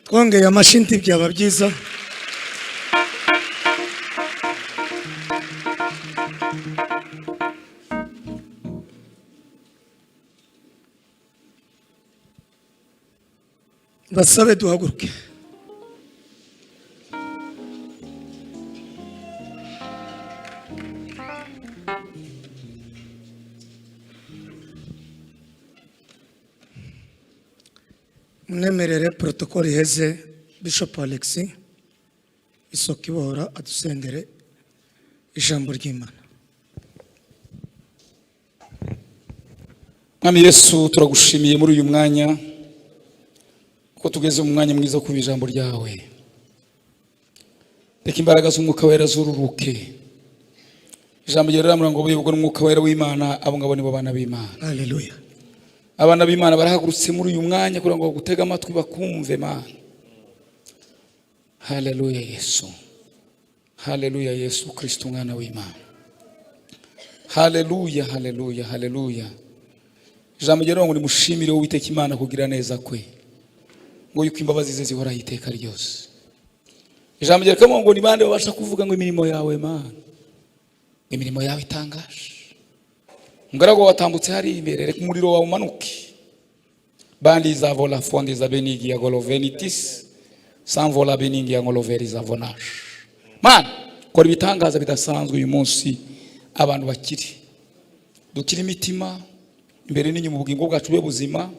twongeye amashinti byaba byiza. Basabe duhaguruke. Mnemerere protokoli heze Bishop Alexis Isokibora adusengere ijambo ry'Imana. Mwami Yesu, turagushimiye muri uyu mwanya ko tugeze mu mwanya mwiza ku ijambo ryawe. Reka imbaraga z'umwuka wera zururuke. Ijambo ryawe riramura ngo buyobwe n'umwuka wera w'Imana, abo ngabo nibo bana b'Imana. Haleluya. Abana b'Imana barahagurutse muri uyu mwanya kugira ngo gutega amatwi bakumve Mana. Haleluya Yesu. Haleluya Yesu Kristo umwana w'Imana. Haleluya, haleluya, haleluya. Ijambo ryawe ngo nimushimire Uwiteka Imana kugira neza kwe, ngo yuko imbabazi ze zihoraho iteka ryose. Ijambo ryawe ngo ni bande babasha kuvuga ngo imirimo yawe Mana, imirimo yawe itangaje. Ngarago watambutse hari imbere, reka umuriro wawe umanuke. Bandi zavola fonde za benigi ya golovenitis sanvola benigi ya goloveri za vonash. Mana, kora ibitangaza bidasanzwe uyu munsi abantu bakiri. Dukira imitima imbere n'inyuma ubugingo bwacu bw'ubuzima,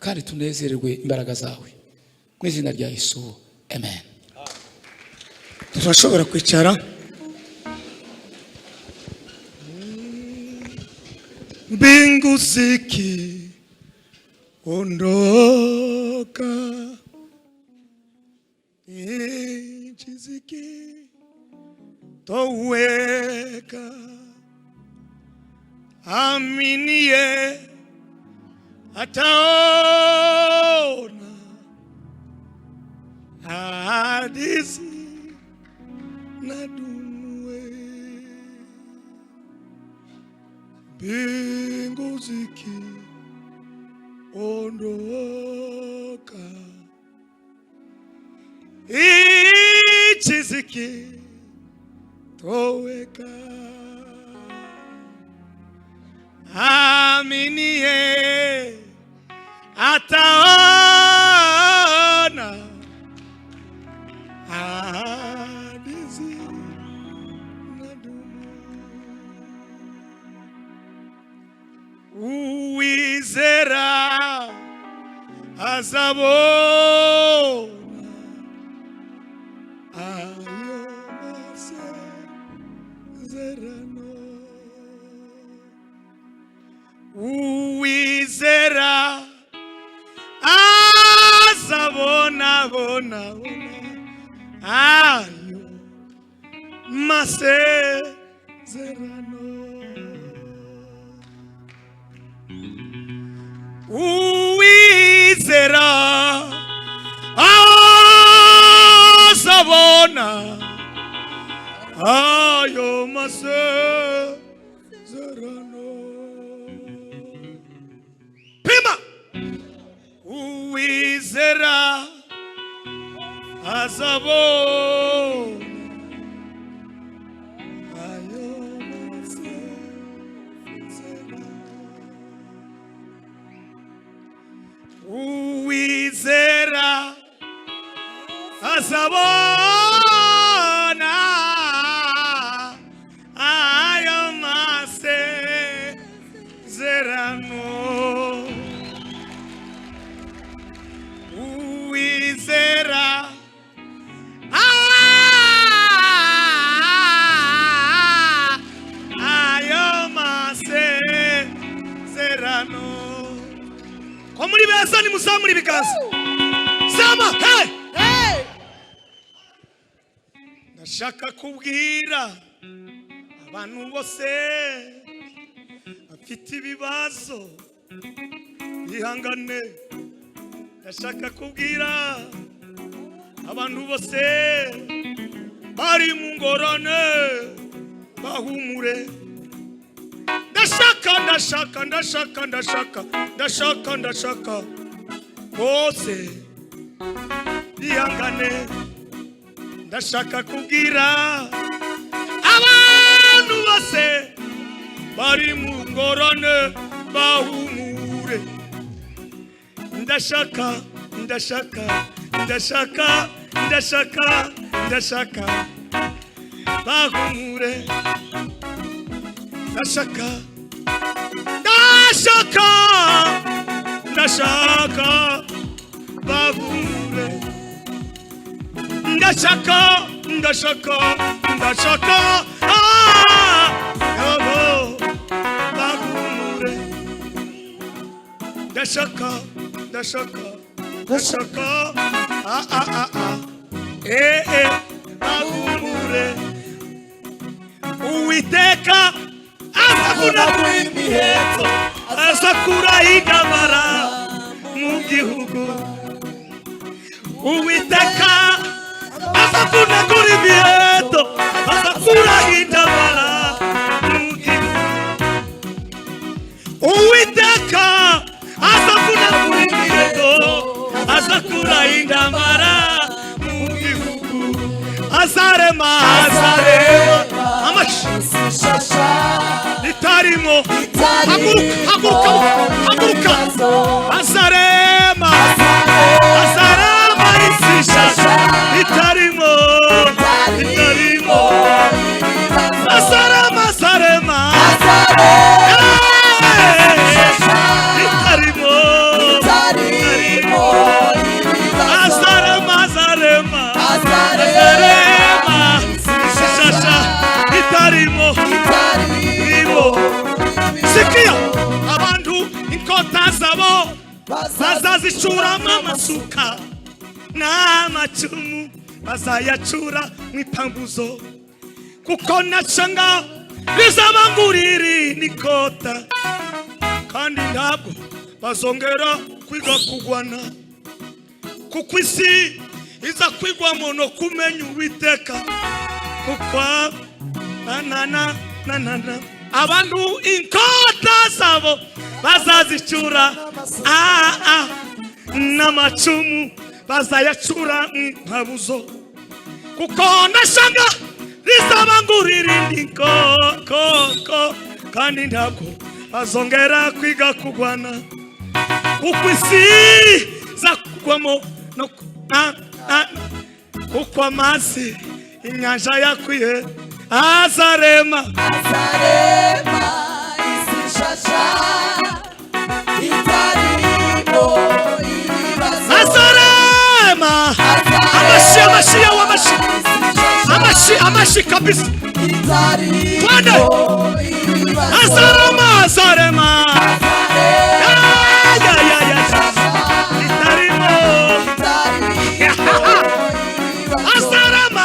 kandi tunezererwe imbaraga zawe. Mu izina rya Yesu. Amen. Turashobora kwicara. Mbingu zikiondoka, nchi zikitoweka, aminie ataona hadithi na duwe. Mbingu zikiondoka, nchi zikitoweka, aminie ataona hadithi na dumu. Uwizera azabona ayo masezerano. Uwizera azabona bona ayo masezerano. Uwizera azabona ayo masezerano. Pima. Uwizera azabona ayo masezerano. Uwizera azabona ayo masezerano. Uwizera ayo masezerano. Kwa muri beza ni muzamuri bikaza. Sama, hey! Hey! Ndashaka kubwira abantu bose bafite ibibazo bihangane. Ndashaka kubwira abantu bose bari mu ngorane bahumure. ndashaka bose mwihangane ndashaka kubwira abantu bose bari mu ngorane bahumure ndashaka bahumure ndashaka bahumure ndashaka bahumure ndashaka bahumure Uwiteka azakura imiheto azakura igamara mu gihugu Uwiteka azakura imiheto azakura igamara mu gihugu Uwiteka azakura imiheto azakura igamara mu gihugu azarema litarimo haguruka azarema isishasha litarimo azarema litarimo azarema isishasha litarimo sikia abantu inkota zabo bazazicuramo amasuka n'amacumu bazayacura mw'ipambuzo kuko nacanga bizabangurira nikota kandi ntabwo bazongera kwiga kugwana kuko isi iza kwigwamo no kumenya Uwiteka kuko abantu inkota zabo bazazicura n'amacumu bazayacura mw'ipambuzo kuko ndashanga rizabangurira koko kandi ntabwo bazongera kwiga kugwana kuko isi zakugwamo no kuko amazi inyanja yakwiye azarema isishasha litarimo azarema amashi kabisa twende azarema litarimo azarema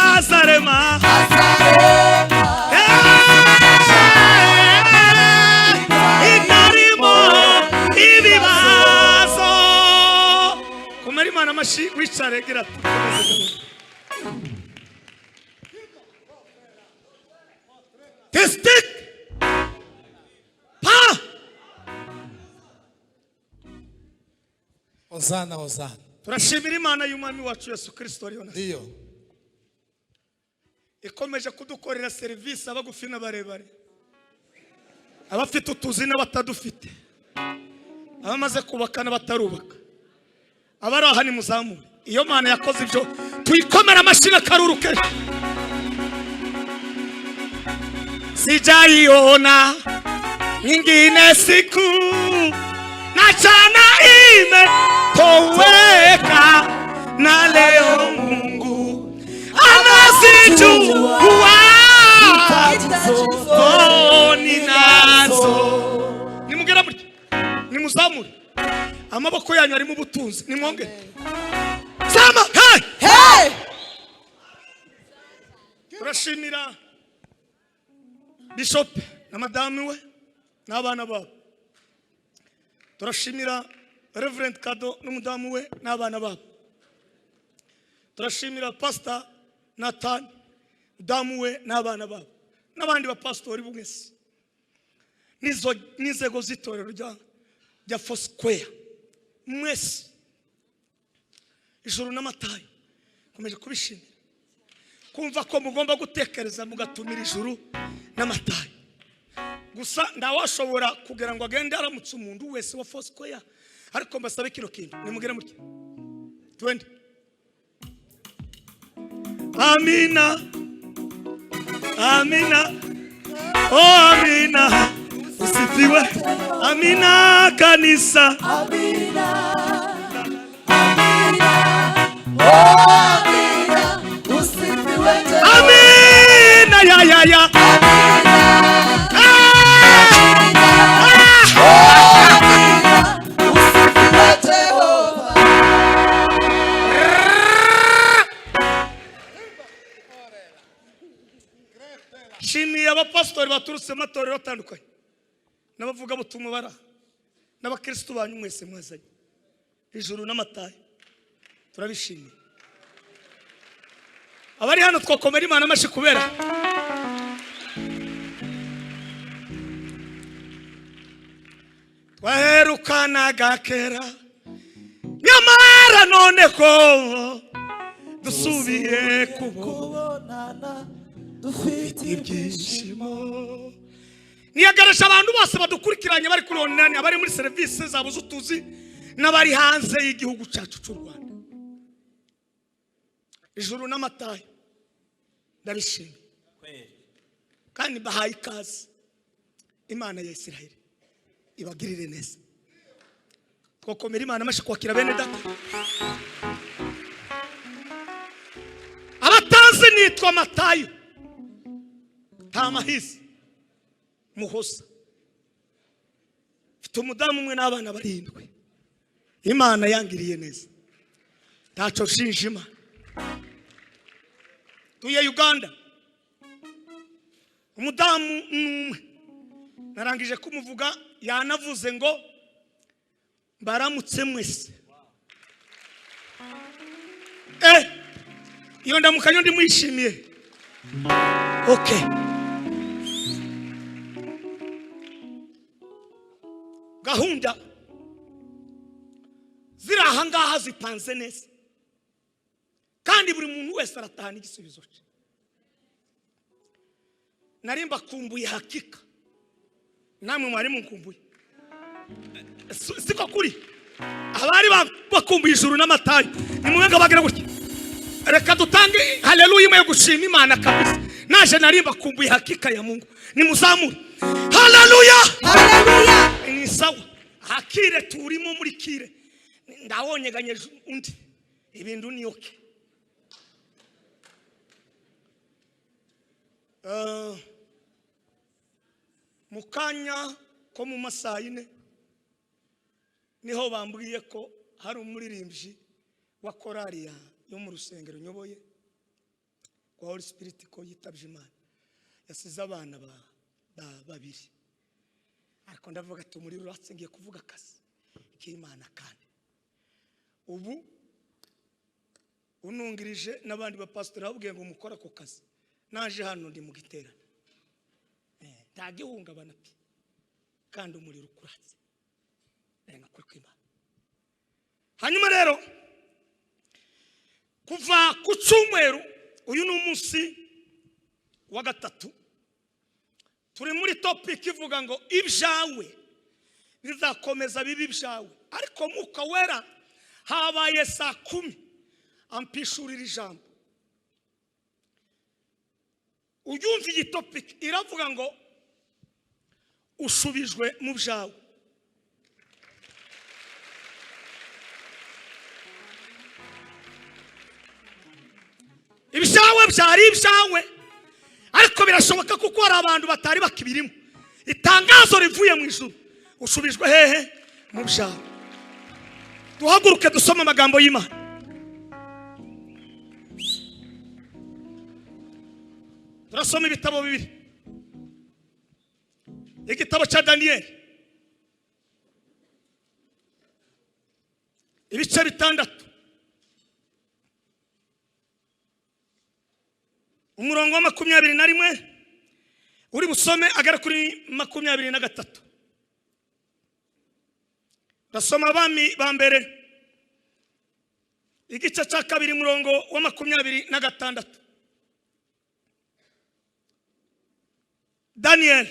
ibibazo kumara Imana amashi wicare gira testik pa Hosana turashimira Imana y'umwami wacu Yesu Kristo ndiyo ikomeje kudukorera serivisi abagufi n'abarebare abafite utuzi n'abatadufite abamaze kubaka n'abatarubaka abari aha ni muzamure iyo Mana yakoze ibyo tuyikomera amashyi akaruruke sijaiona nyingine siku na jana imetoweka na leo Mungu anazijua ninazo. Nimugera muri nimuzamure amaboko yanyu ari mu butunzi nimwonge sama hey turashimira Bishop na madame we n'abana babo turashimira Reverend Kado n'umudamu we n'abana babo turashimira Pastor Nathan mudamu we n'abana babo n'abandi ba pastori bumwese n'inzego z'itorero rya Foursquare mwese ijuru n'amatayi komeje kubishimira kumva ko mugomba gutekereza mugatumira ijuru n'amatayi gusa ndawashobora kugira ngo agende aramutse umuntu wese wa Foursquare ariko mbasabe kino kintu nimugere muke twende amina amina oh amina usifiwe amina kanisa Amina, Amina, oh Amina, usifiwe tena. amina ya Amina, oh Amina, usifiwe Jehova. shimiye abapastori baturutse mu matorero atandukanye n'abavuga butumwa bara n'abakristo banyu mwese mwazanye ijuru n'amatayi turabishimiye abari hano twakomera Imana amashi kubera twaherukanaga kera nyamara none ko dusubiye Kubonana, dufite ibyishimo niyagaresha abantu bose badukurikiranye bari kuri online abari muri serivisi zabo z'utuzi n'abari hanze y'igihugu cyacu cy'u Rwanda ijuru n'amatayi ndabishimiye kandi bahaye ikaze Imana ya Isiraheli ibagirire neza twakomera Imana amashi kwakira bene data abatazi nitwa Matayo Tamahisi Muhoza mfite umudamu umwe n'abana barindwi Imana yangiriye neza taco shinjima tuye Uganda umudamu numwe narangije kumuvuga yanavuze ngo baramutse mwese iyo ndamukanyo ndi mwishimiye okay gahunda ziraha ngaha zipanze neza kandi buri muntu wese aratahana igisubizo cye narimba kumbuye hakika namwe mwari munkumbuye siko kuri abari bakumbuye ijuru n'amatayi nimwenga bagira gutya reka dutange haleluya imwe yo gushima Imana kabisa naje narimba kumbuye hakika ya Mungu nimuzamure haleluya Haleluya. ni sawa hakire turimo muri kire ndawonyeganye undi ibintu ni okay mukanya ko mu masaha ine niho bambwiye ko hari umuririmbyi wa korali yo mu rusengero nyoboye kwa Holy Spirit ko yitabye Imana yasize abana babiri ariko ndavuga ati muri ruratse ngiye kuvuga akazi k'Imana kandi ubu unungirije n'abandi bapastori babwiye ngo mukora ko kazi naje hano ndi mu giterane ntagihungabana pe kandi umuriro ukuratse renga kuri kw'Imana hanyuma rero kuva ku cyumweru uyu ni umunsi wa gatatu turi muri topic ivuga ngo ibyawe bizakomeza bibi byawe ariko Mwuka Wera habaye saa 10 ampishurira ijambo uyumva iyi topic iravuga ngo ushubijwe mu byawe ibyawe byari ibyawe ariko birashoboka kuko hari abantu batari bakibirimo itangazo rivuye mu ijuru ushubijwe hehe mu byawe duhaguruke dusoma amagambo y'Imana turasoma ibitabo bibiri igitabo cya Daniyeli ibice 6 umurongo wa 21 uri busome agera kuri 23 Rasoma Abami ba mbere igice cya 2 murongo wa 26. Daniel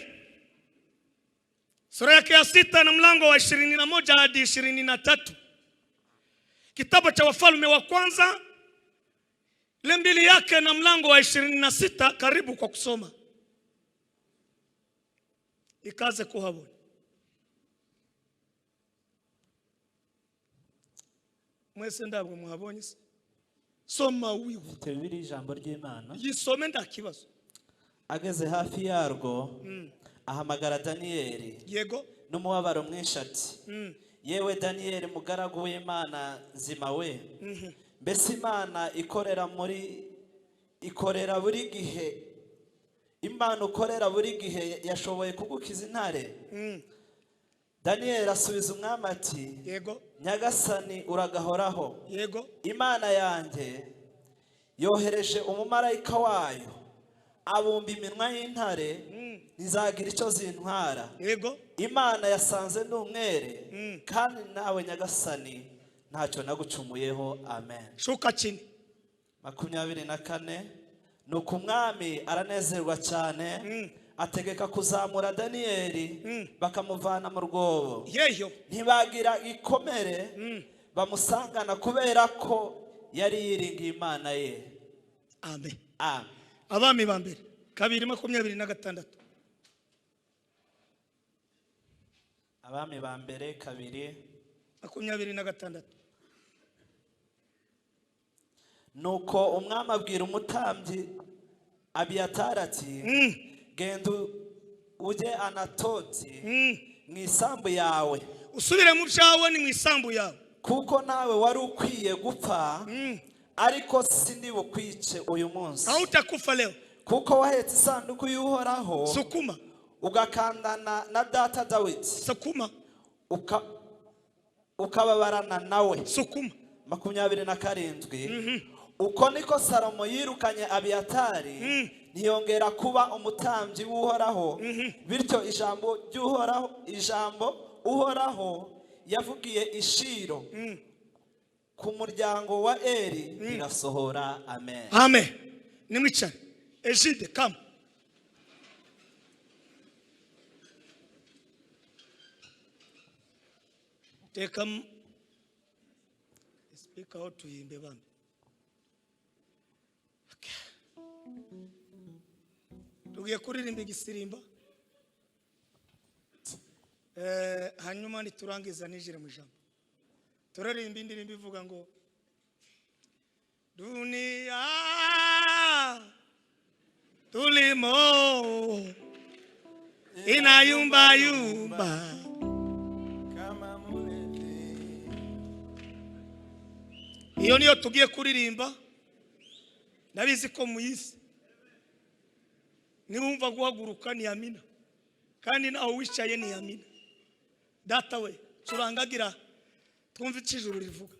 sura yake ya 6 na mlango wa 21 hadi 23. Kitabu cha Wafalme wa kwanza ile 2 yake na mlango wa 26. Karibu kwa kusoma ikaze kuhabona. Mwese ndabwo muhabonye se? Soma wihu Tebiri ijambo ry'Imana. yisome ndakibazo. Ageze hafi yarwo ahamagara Daniyeli Yego. n'umubabaro mwinshi ati yewe Daniyeli mugaragu w'Imana nzima we, mbese Imana ikorera buri gihe, Imana ukorera buri gihe yashoboye kugukiza intare? Daniyeli asubiza umwami ati Yego. Nyagasani uragahoraho. Yego. Imana yanjye yohereje umumarayika wayo abumba iminwa y'intare, ntizagira icyo zintwara. Yego. Imana yasanze n'umwere, kandi nawe Nyagasani ntacyo nagucumuyeho. Amen. Shuka chini. 24. Nuko umwami aranezerwa cyane, ategeka kuzamura Daniyeli bakamuvana mu rwobo. Yeyo. Ntibagira ikomere bamusangana kubera ko yari yiringiye Imana ye. Amen. Amen. Abami ba mbere 2:26. Abami ba mbere 2:26. Nuko umwami abwira umutambyi Abiyatari ati genda ujye Anatoti mu isambu yawe, Usubire mu byawe ni mu isambu yawe, kuko nawe wari ukwiye gupfa, ariko sindi bukwice uyu munsi. hautakufa leo. Kuko wahetse isanduku y'Uhoraho Sukuma. ugakandana na data Dawidi, Sukuma. ukababarana nawe. Sukuma. 27. Uko niko Salomo yirukanye Abiyatari, ntiyongera kuba umutambyi w'Uhoraho. Bityo ijambo Uhoraho yavugiye ishiro ku muryango wa Eli rirasohora. Amen. Amen. Nimwicare. Ejide come. Speak out to him bebambe. Tugiye kuririmba igisirimba. Hanyuma niturangiza nijire mu jambo. Turaririmba indirimbo ivuga ngo dunia tulimo inayumba yumba kama mulevi. Iyo niyo tugiye kuririmba. Nabizi ko muyisi niwumva guhaguruka ni amina, kandi naho wicaye ni amina. Data we turangagira twumve ijuru rivuga.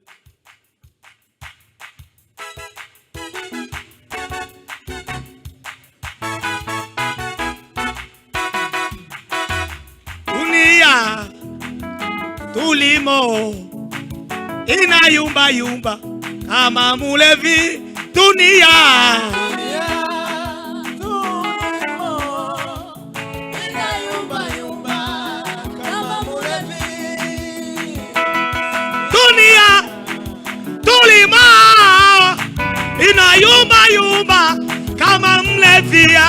Dunia tulimo inayumba yumba kama mulevi. Dunia inayumba yumba kama mlevi. Dunia tulimo inayumba yumba kama mlevi.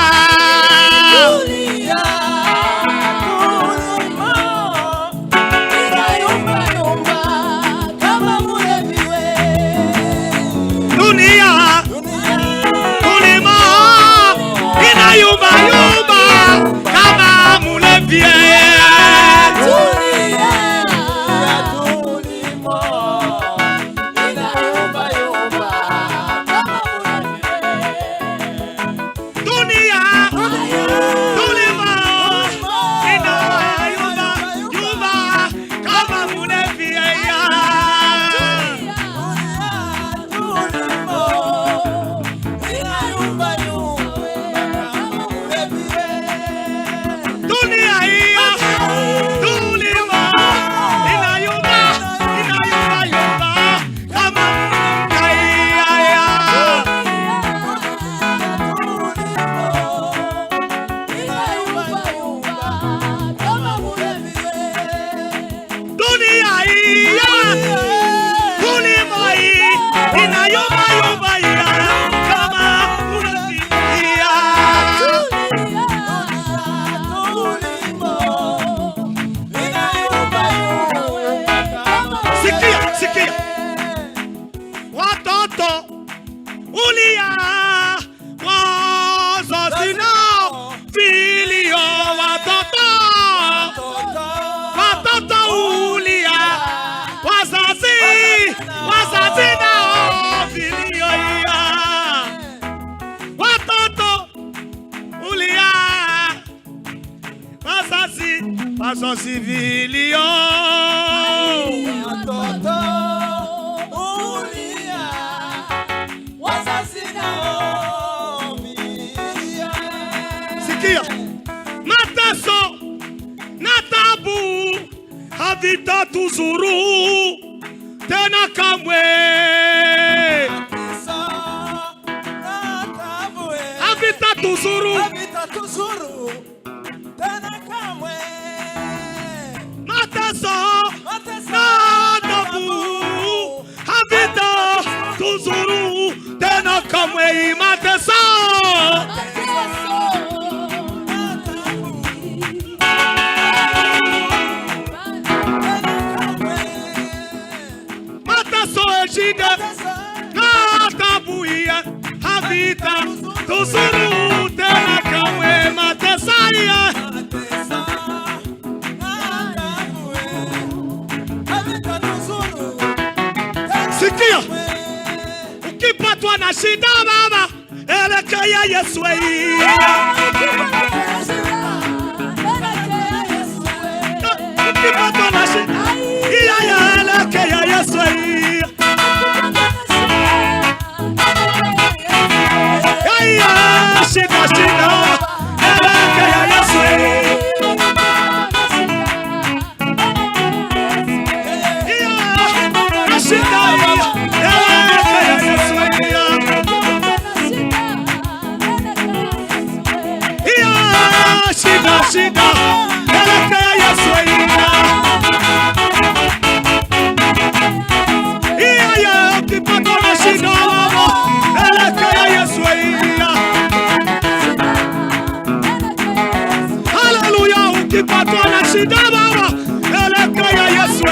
Dunia inayumbayumba ya kama unatia. Sikia watoto ulia wazazi nao vilio, watoto ulia wazazi nao vilio, watoto ulia wazazi vilio, mateso na tabu havitatuzuru tena kamwe, havitatuzuru tena kamwe. Mateso na tabu havitatuzuru tena kamwe, mateso shida na tabu ya havita tuzuru tena kamwe, mateso ya sikia, ukipatwa na shida baba, elekea Yesu. Ukipatwa na shida elekea Yesu. Shida elekea Yesu. Shida elekea Yesu. Shida elekea Yesu. Ukipatwa na shida elekea Yesu. Haleluya, ukipatwa na shida baba, elekea Yesu.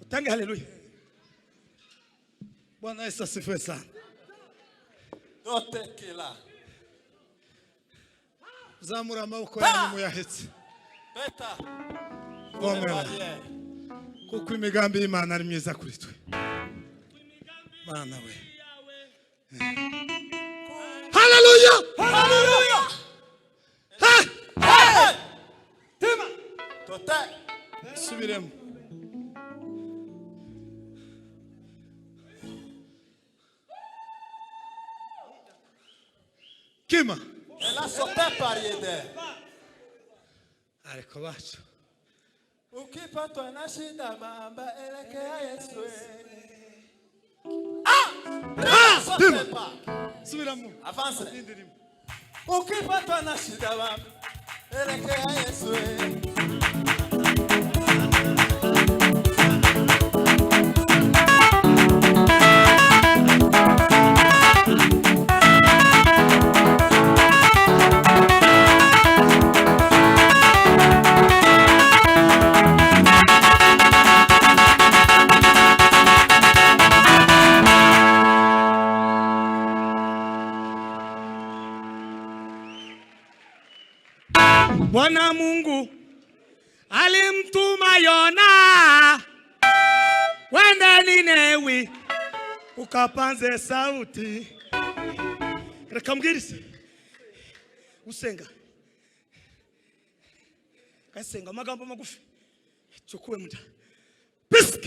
Utange haleluya. Bwana Yesu asifiwe sana. Dotekela. Zamura amaboko yanyu muyahetse. Beta. Omera. Kuko imigambi y'Imana ari myiza kuri twe. Mana we. Haleluya. Haleluya. Ha! Tema. Tote. Subiremo. Kima. Ela sote pariede. Ariko bacu. Ukipatwa na shida mamba elekea Yesu. Sote pa. Subiramo. Avance. Ukipatwa na shida mamba elekea Yesu. Bwana Mungu alimtuma Yona wende Ninewi ukapanze sauti. Reka mbwirize usenga kasenga amagambo magufi cyokuwe muda pisk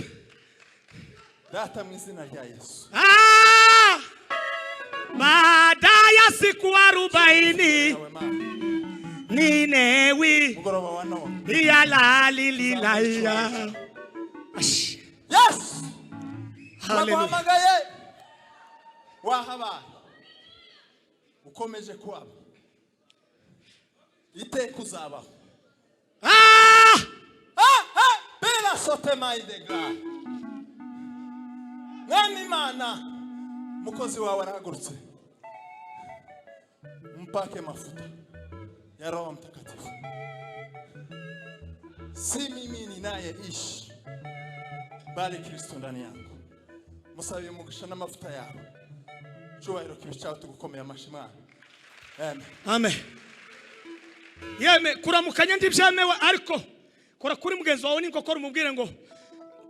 Data mu izina rya Yesu. Baada ya siku 40 Ninewi Mugoroba wa none. Iyalalililaya. Yes. Hallelujah. Wahamagaye. Wahaba. Ukomeje kuaba. Ite kuzaba. Bela sote maidega. Mwami Imana mukozi wawe arahagurutse. Mpake mafuta ya Roho Mtakatifu. Si mimi ninayeishi bali Kristo ndani yangu. Musabe umugisha n'amafuta yawe. Cyubahiro kibicaho tugukomeye amashimwe. Amen. Amen. Yeme kuramukanya ndibyemewe ariko kora kuri mugenzi wawe ninko kora umubwire ngo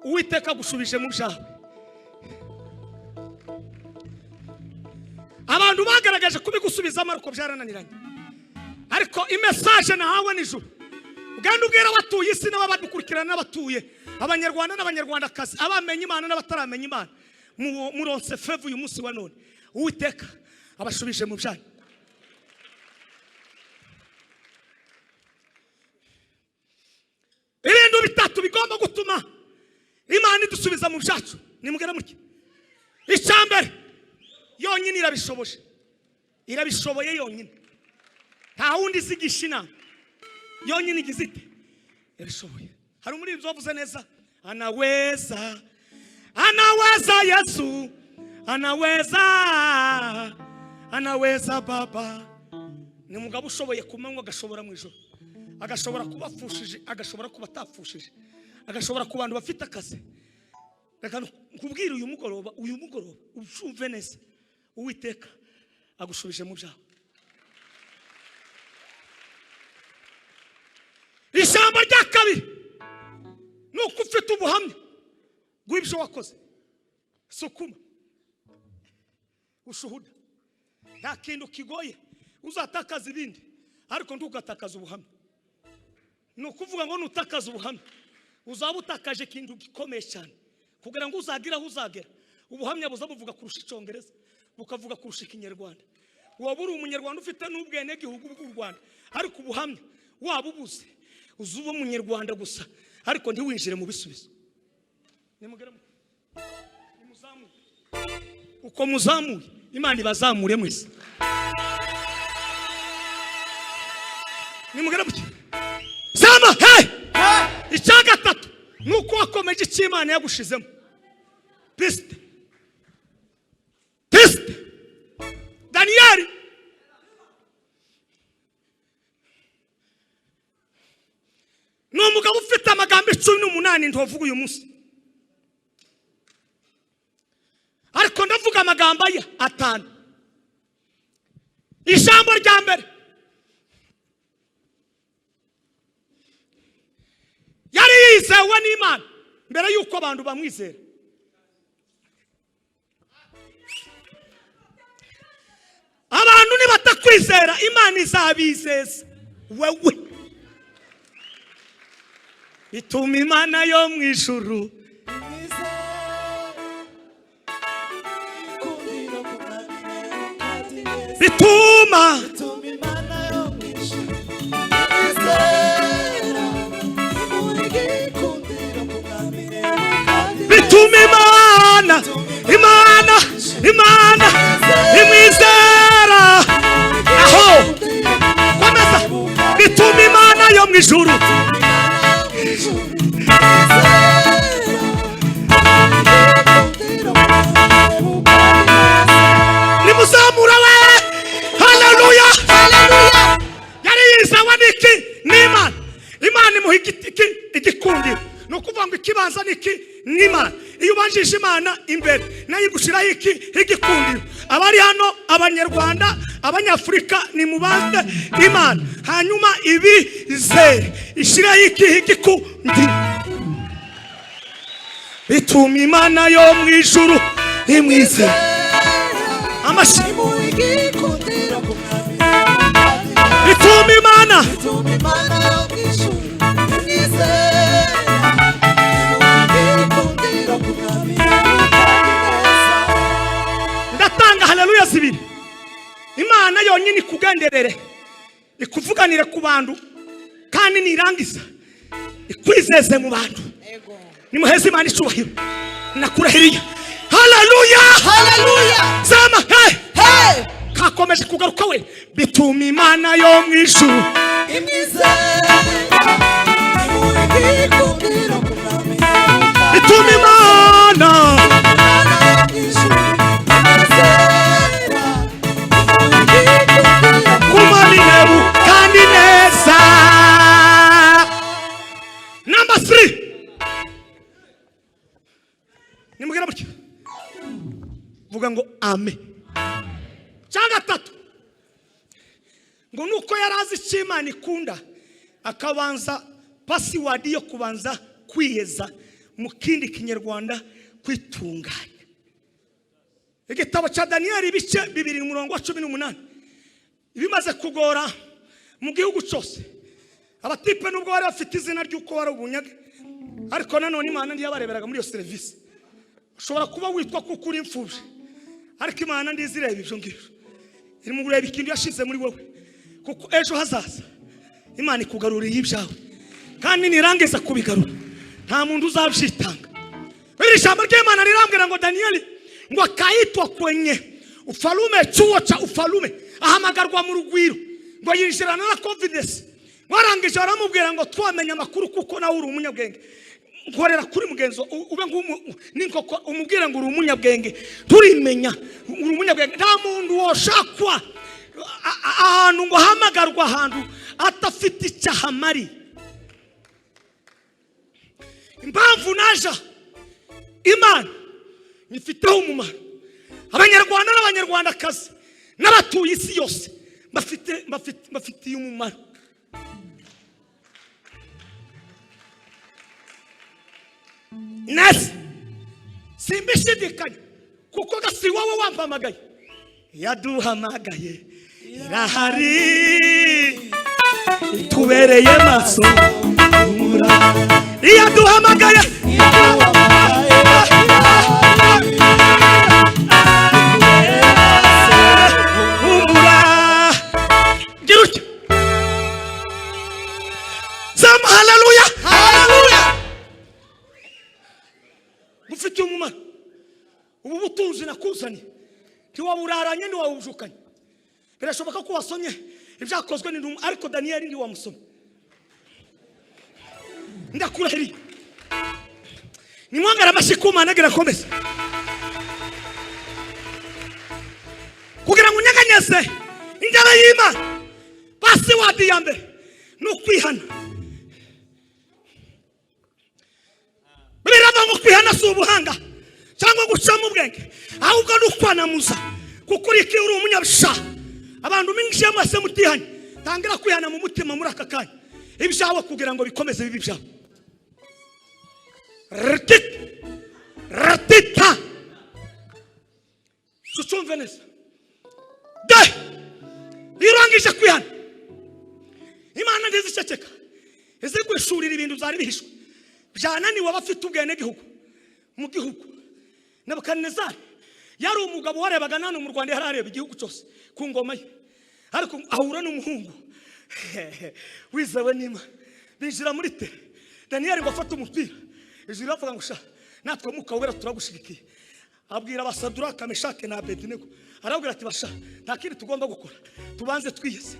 Uwiteka gushubije mu byawe. Abantu bagaragaje kubigusubizamo ariko byarananiranye. Ariko imessage nahawe nijuru. Uganda ubwira abatuye isi n'abadukurikirana n'abatuye abanyarwanda n'abanyarwandakazi abamenye Imana n'abataramenya Imana muronse fevu uyu munsi wa none. Uwiteka abashubije mu byawe. Ibintu bitatu bigomba gutuma Imana idusubiza mu byacu. Nimugera muke. Icyambere yonyine irabishoboje. Irabishoboye yonyine. Nta wundi zigishina. Yonyine igizite. Irabishoboye. Hari umurinzi wavuze neza. Anaweza. Anaweza Yesu. Anaweza. Anaweza Baba. Ni mugabo ushoboye kumanywa agashobora mu ijoro. Agashobora kubapfushije, agashobora kubatapfushije. Agashobora ku bantu bafite akazi. Reka nkubwire uyu mugoroba ubyumve neza. Uwiteka agushubije mu byawe. Ijambo rya kabiri nuko ufite ubuhamya bw'ibyo wakoze. Sukuma ushuhuda. Nta kintu kigoye uzatakaza ibindi ariko ntugatakaza ubuhamya. Nukuvuga ngo nutakaza ubuhamya uzaba utakaje kintu gikomeye cyane kugira ngo uzagira aho uzagera. Ubuhamya buzabuvuga kurusha Icyongereza bukavuga kurusha Ikinyarwanda. Waba uri umunyarwanda ufite n'ubwene gihugu bw'u Rwanda ariko ubuhamya waba ubuze uzuba umunyarwanda gusa ariko ntiwinjire mu bisubizo. Nimugera muzamuye uko muzamuye Imana ibazamure mwese. Nimugera muke Sama hey icyagatatu nuko wakomeje cy'Imana yagushizemo. Piste Daniel n'umugabo ufite amagambo 18 ntovuga uyu munsi, ariko ndavuga amagambo aya 5. Ijambo rya mbere, yari yizewe n'Imana mbere yuko abantu bamwizera. Abantu nibatakwizera Imana izabizeza wewe. Bituma Imana yo mu ijuru bituma Imana imwizera. Aho komeza, bituma Imana yo mu ijuru nimuzamura we. Haleluya, haleluya. Yari yizewe n'iki? N'Imana. Imana imuha igikundiro, no kuvuga ngo ikibanza niki? N'Imana. Iyo ubanjije Imana imbere nayo igushiraho iki? Igikundiro. Abari hano, Abanyarwanda, Abanyafurika, ni mubanze Imana, hanyuma ibizere ishiraho iki? Igikundiro. Bituma Imana yo mu ijuru imwizera. Amashimo igikundiro ku mwami. Bituma Imana yo mu ijuru imwizera. Ndatanga haleluya zibiri. Imana yonyine ikugenderere, ikuvuganire ku bantu, kandi nirangiza ikwizeze mu bantu. Nimuheze Imana icubahiro. Nakurahiriye. Haleluya, haleluya. Zama hey hey, kakomeje kugaruka we. Bituma Imana yo mu ijuru imwizera. Bituma Imana kumalinebu kandi neza. Number 3, nimugera mutyo vuga ngo amen. Cyangwa 3, ngo nuko yarazi icyo Imana ikunda akabanza password yo kubanza kwiyeza mu kindi Kinyarwanda kwitunganya. Igitabo cha Daniel ibice 2:18 bimaze kugora mu gihugu cyose. Abatipe nubwo bari bafite izina ry'uko wari ubunyage, ariko nanone Imana ndiye bareberaga muri iyo service. Ushobora kuba witwa kuko uri imfubye, ariko Imana ndizireba ibyo ngibyo. Iri mu gureba ikintu yashize muri wowe, kuko ejo hazaza Imana ikugaruriye ibyawe, kandi nirangiza kubigarura nta muntu uzabyitanga. Iri jambo ry'Imana rirambwira ngo Daniel ngo akaitwa kwenye ufalume, chuo cha ufalume, ahamagarwa mu rugwiro ngo yinjirana na confidence. Warangije baramubwira ngo twamenya amakuru kuko nawe uri umunyabwenge. Nkorera kuri mugenzo ube ninkoko umubwira ngo uri umunyabwenge, turimenya uri umunyabwenge. Nta muntu woshakwa ahantu ngo hamagarwa ahantu atafite icyahamari. Impamvu naja Imana nifiteho umumaro. Abanyarwanda n'Abanyarwandakazi n'abatuye isi yose bafitiye umumaro. Nasi simbishidikanya kuko gasi wowe wampamagaye, yaduhamagaye irahari itubereye maso umura. Yaduhamagaye umura. Giruke zama. Haleluya, haleluya. Mufite umumaro. Ubu butunzi nakuzanye ntiwaburaranye ntiwawujukanye. Birashoboka ko wasomye ibyakozwe n'intumwa, ariko Daniel ndi wamusoma. Ndakurahiriye. Nimwongera amashikuma nagira komeza kugira ngo unyeganyeze ingabo y'Imana. Password ya mbere no kwihana. ubuhanga cyangwa gucamo ubwenge, ahubwo n'ukwanamuza kuko uri iki uri umunyabisha. Abantu mingishe mwese mutihanye, tangira kwihana mu mutima muri aka kanya ibyawe kugira ngo bikomeze bibi byawe. Ratita sucumve neza de irangije kwihana, Imana ndiziceceka izi kwishurira ibintu byari bihishwe byananiwe abafite ubwene gihugu mu gihugu. Nebukadinezari yari umugabo warebaga nane mu Rwanda, yarareba igihugu cyose ku ngoma ye, ariko ahura n'umuhungu wizewe n'Imana, binjira muri te. Daniel ngo afata umupira ijuru avuga ngo sha natwe muka wera turagushigikiye. Abwira Abasaduraka, Meshake na Abedinego, arabwira ati basha nta kindi tugomba gukora, tubanze twiyese.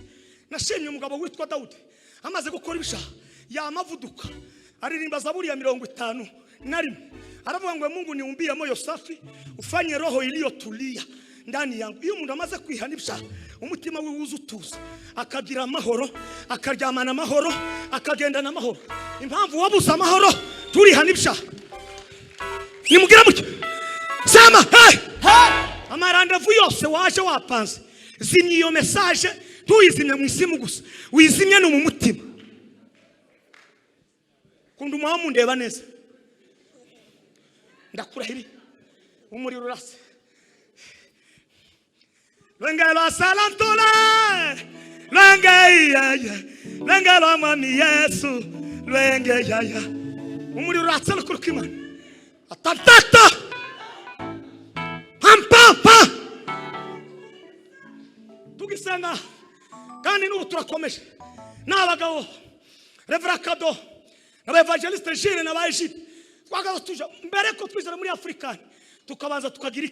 Nashimye umugabo witwa Dawudi amaze gukora ibisha yamavuduka aririmba Zaburi ya 51, aravuga ngo Mungu niumbie moyo safi, ufanye roho iliyotulia ndani yangu. Iyo umuntu amaze kwihana ibisha umutima we wuzutuza, akagira amahoro, akaryamana amahoro, akagendana amahoro. Impamvu wabuza amahoro turihana ibisha nimugira mucyo sama amarandevu yose waje wapanze, zimye iyo message tuyizimye mu isimu gusa, wizimye no mu mutima. Kunda umuhamu ndeba neza, ndakurahiri umuriro urase. Lengela salantola lengela mwami Yesu lengeyaya umuriro uratse kuruka Imana atatata pampa tugisanga kandi n'ubu turakomeje n'abagabo Reverend Kado n'abevangeliste Jire n'abayishi twagaza tuja mbere ko twizera muri Afrika tukabanza tukagira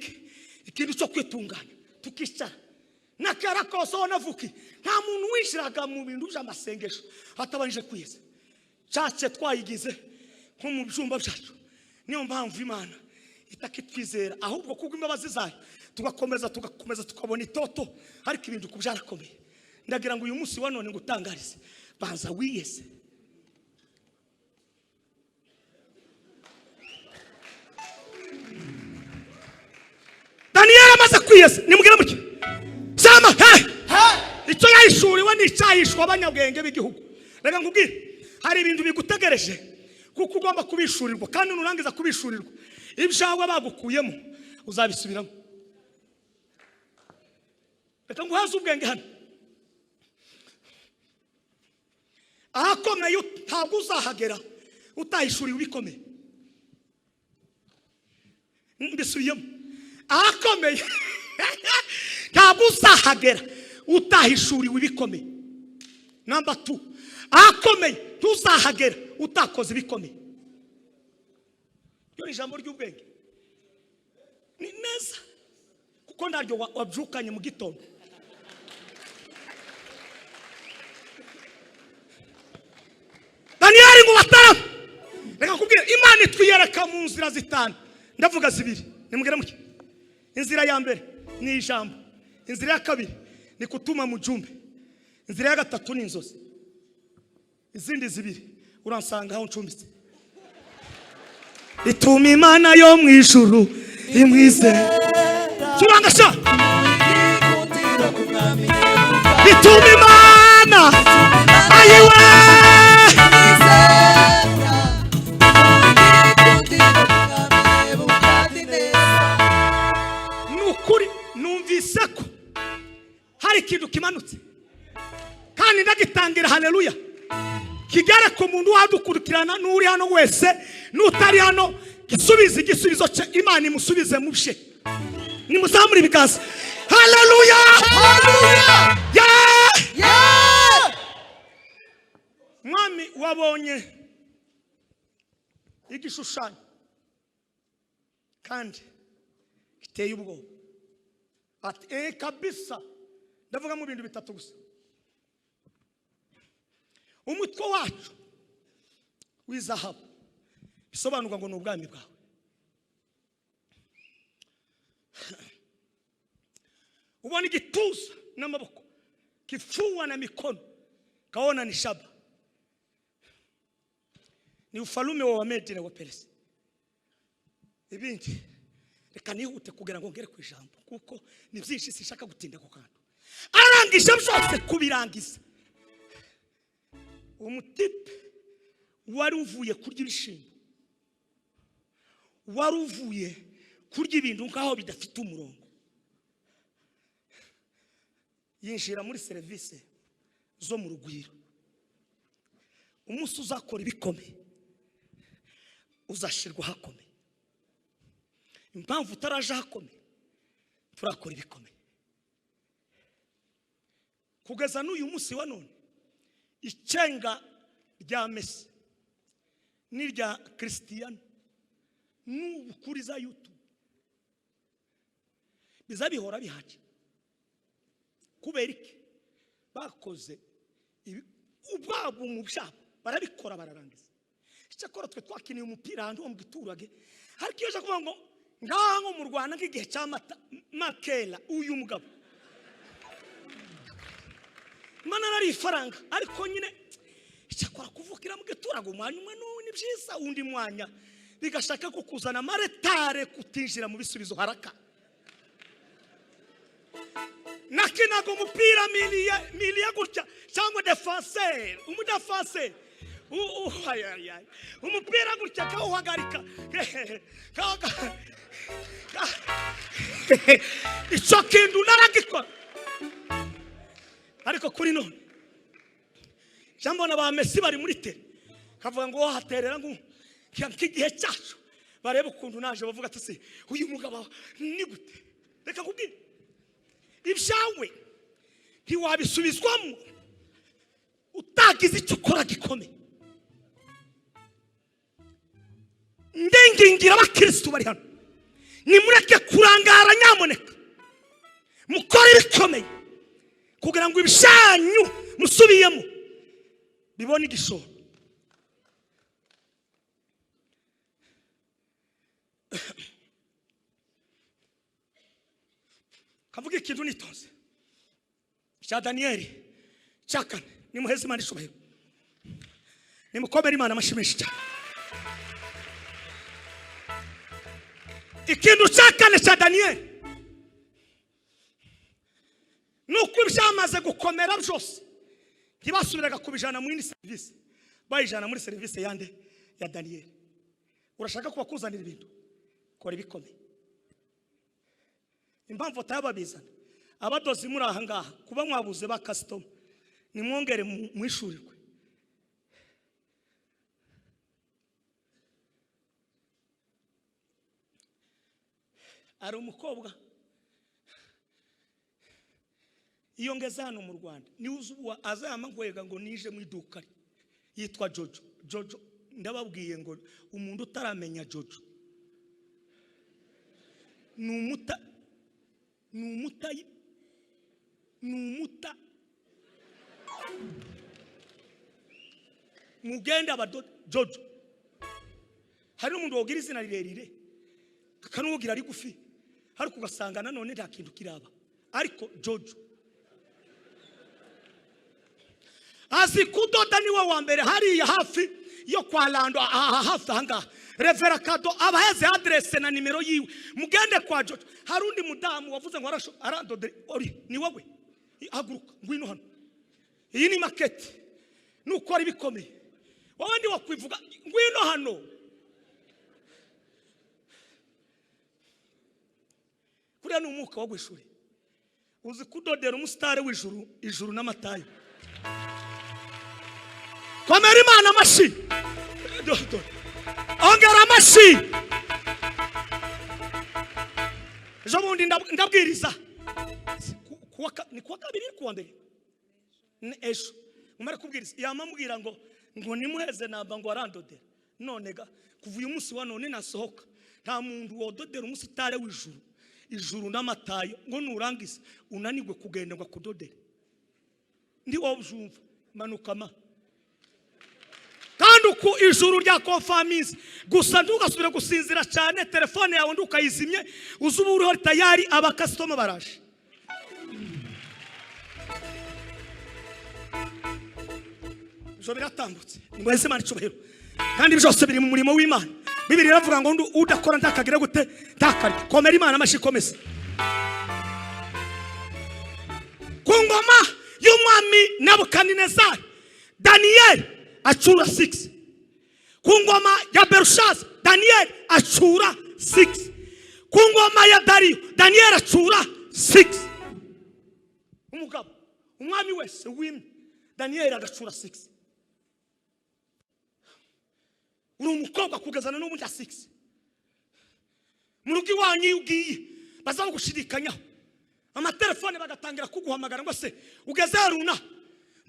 ikintu cyo kwitunganya tukicara nakara koso navuki nta muntu wishiraga mu bintu by'amasengesho hatabanje kwiyeza cyace twayigize nko mu byumba byacu. Niyo mpamvu Imana itakitwizera ahubwo kubwo imbabazi zayo tugakomeza tukabona itoto, ariko ibintu kubyarakomeye. Ndagira ngo uyu munsi wa none ngutangarize banza wiyeze. Daniel amaze kwiyeze nimubwira muke sama icyo yayishuriwe n'icyayishwa abanyabwenge b'igihugu. Reka nkubwire hari ibintu bigutegereje kuko ugomba kubishurirwa, kandi nurangiza kubishurirwa ibyawe bagukuyemo uzabisubiramo. Reka nguhaze ubwenge hano ahakomeye ntabwo uzahagera utahishuriwe ibikomeye. Mbisubiyemo ahakomeye ntabwo uzahagera utahishuriwe ibikomeye. Number 2, ahakomeye tuzahagera utakoze ibikomeye. Yo ijambo ry'ubwenge ni neza kuko ndaryo wabyukanye mu gitondo. Daniel ngo batara reka kubwira Imana itwiyereka mu nzira zitanu, ndavuga zibiri nimugera muke. Inzira ya mbere ni ijambo, inzira ya kabiri ni kutuma mujumbe, inzira ya gatatu ni inzozi, izindi zibiri uransanga aho ncumbitse. Ituma Imana yo mu ijuru imwize turangasha, ituma Imana ayiwe nukuri. Numvise ko hari ikintu kimanutse kandi ndagitangira haleluya kigera ku muntu wadukurikirana n'uri hano wese n'utari hano. Igisubizo cye Imana imusubize mu bye. Nimuzamure ibiganza haleluya haleluya Mwami wabonye igishushanyo kandi kiteye ubwoba ati kabisa. Ndavuga mu bintu bitatu gusa. Umutwe wacu w'izahabu bisobanurwa ngo n'ubwami bwawe. Ubona igituza n'amaboko, kifua na mikono, kaona ni shaba. Ni ufalume wa Wamedi na Waperesi. ibindi reka nihute kugira ngo ngere ku ijambo kuko ni byinshi sishaka gutinda ku kantu. Arangije byose kubirangiza, umutipe wari uvuye kurya ibishimbo, wari uvuye kurya ibintu nkaho bidafite umurongo, yinjira muri serivisi zo mu rugwiro. Umunsi uzakora ibikomeye uzashirwa hakomeye. Impamvu utaraje hakomeye, turakora ibikomeye. Kugeza n'uyu munsi wa none icenga rya Messi n'irya Cristiano n'ubu kuri za YouTube biza bihora bihaje. Kubera iki? Bakoze ubwabo mu byabo barabikora bararangiza. Icyakora twe twakiniye umupira ahantu mu giturage, ariko iyo kuvuga ngo ngango mu Rwanda nk'igihe cya Makela uyu mugabo mana nari ifaranga, ariko nyine icyakora kuvukira mu giturage umwanya umwe ni byiza, undi mwanya bigashaka ko kuzana maretare kutinjira mu bisubizo haraka. Nakinaga umupira miliya gutya cyangwa defenseur, umudefenseur umupira gutya kawuhagarika icyo kintu naragikora. Ariko kuri none jambona ba Messi bari muri tele kavuga ngo haterera ngo nk'igihe cyacu, bareba ukuntu naje bavuga ati se uyu mugabo ni gute. Reka kubwira ibyawe ntiwabisubizwamo utagize icyo ukora gikomeye. Ndengingira abakristo bari hano, nimureke kurangara nyamuneka, mukore ibikomeye kugira ngo ibishanyu musubiyemo bibone igishoro. Kavuga ikintu nitonze cya Daniyeli cyakane, nimuheze Imana ishubahiro, nimukomere Imana amashimisha cyane. Ikintu cyakane cya Daniyeli nuko byamaze gukomera byose ntibasubiraga kubijana mu yindi serivisi, bayijana muri serivisi yande ya Daniyeli. Urashaka kuba kuzanira ibintu, kora ibikomeye. Impamvu atababizana abadozi muri aha ngaha kuba mwabuze ba customer, nimwongere mwishurirwe. Ari umukobwa iyo ngeze hano mu Rwanda ni uzuwa azama ngwega ngo nije mu iduka yitwa Jojo. Jojo ndababwiye ngo umuntu utaramenya Jojo numuta mugenda abadodo Jojo. Hari umuntu wogira izina rirerire akanugira ari gufi, ariko ugasanga nanone nta kintu kiraba, ariko Jojo azi kudoda niwe wa mbere hariya hafi yo kwa Lando hafi ahangaha. Revera Kado abaheze adresse na nimero yiwe, mugende kwa Jojo. Hari undi mudamu wavuze ngo arandode ori ni wowe, haguruka ngwino hano, iyi ni market nukora ibikomeye, wowe ndi wakwivuga ngwino hano. Kuriya ni umwuka wo gwishuri, uzi kudodera umusitari w'ijuru, ijuru n'amatayo. Komera Imana amashi, ongera amashi. Ejo bundi ndabwiriza ni kuwa kabiri kuwa mbere ejo umara kubwiriza yamambwira ngo nimuheze namba ngo arandodera. None ga kuva uyu munsi wa none nasohoka nta muntu wododera umusitari w'ijuru, ijuru n'amatayo ngo nurangiza unanigwe kugenda ngo kudodera. Ndi wabujumva manukama kandi uku ijuru rya confirmance gusa ntugasubire gusinzira cyane, telefone yawe ndukayizimye, uzuba uriho tayari aba customer baraje. Jo biratambutse, nimwese Imana icubahiro, kandi byose biri mu murimo w'Imana. Bibiri iravuga ngo udakora ntakagira gute ntakarya. Komera Imana amashi komese. Ku ngoma y'umwami Nebukadinezari Daniel acura 6. Ku ngoma ya Belushaza Daniel acura 6. Ku ngoma ya Dariyo Daniel acura 6. Umugabo umwami wese wimye Daniel agacura 6. Uri umukobwa kugezana n'ubundi 6. Mu rugo iwanyu ugiye bazagushirikanyaho amatelefone bagatangira kuguhamagara ngo se ugeze runa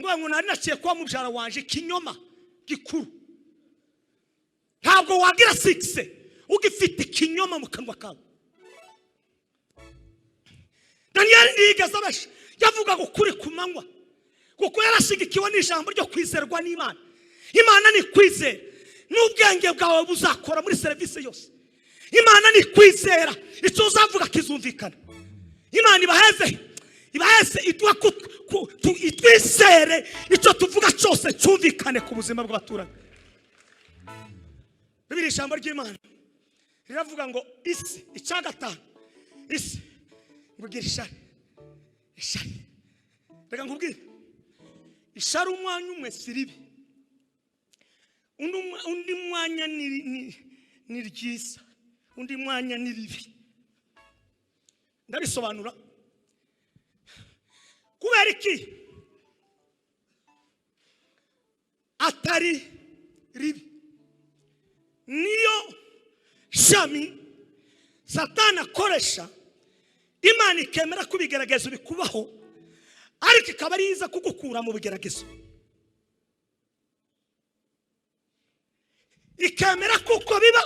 ngo nari naciye kwa mubyara wanje kinyoma gikuru. Ntabwo wagira 6 ugifite kinyoma mu kanwa kawe. Daniel ndigeze abasha yavuga gukuri kumanywa kuko yarashigikiwe n'ijambo ryo kwizerwa n'Imana. Imana ni kwizera n'ubwenge bwawe buzakora muri service yose. Imana ni kwizera icyo uzavuga kizumvikana. Imana ibaheze itwisere icyo tuvuga cyose cyumvikane ku buzima bw'abaturage. Bibiri ijambo ry'Imana riravuga ngo isi icyagatanu isi ngugira ishari. Reka nkubwire ishari umwanya umwe siribi undi mwanya ni ryiza undi mwanya ni ribi. Ndabisobanura kubera iki atari ribi. Niyo shami Satani akoresha Imana ikemera kubigeragezo bikubaho ariko ikaba ari iza kugukura mu bigeragezo. Ikemera kuko biba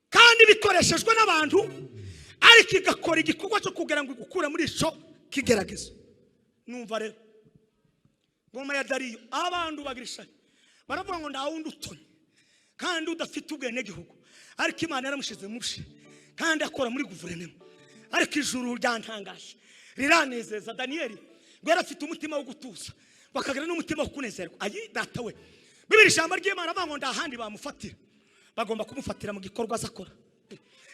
kandi bikoreshejwe n'abantu ariko igakora igikorwa cyo kugira ngo igukura muri ico kigeragezo. Numva rero ngoma ya Dariyo abantu bagirisha baravuga ngo nda wundi utoni kandi udafite ubwene gihugu ariko Imana yaramushize mushi kandi akora muri guverinoma ariko ijuru ryantangaje riranezeza Daniel ngo yarafite umutima wo gutuza bakagira n'umutima wo kunezerwa. Ayi data we Bibiri ijambo ry'Imana bavuga ngo ndahandi bamufatira bagomba kumufatira mu gikorwa azakora.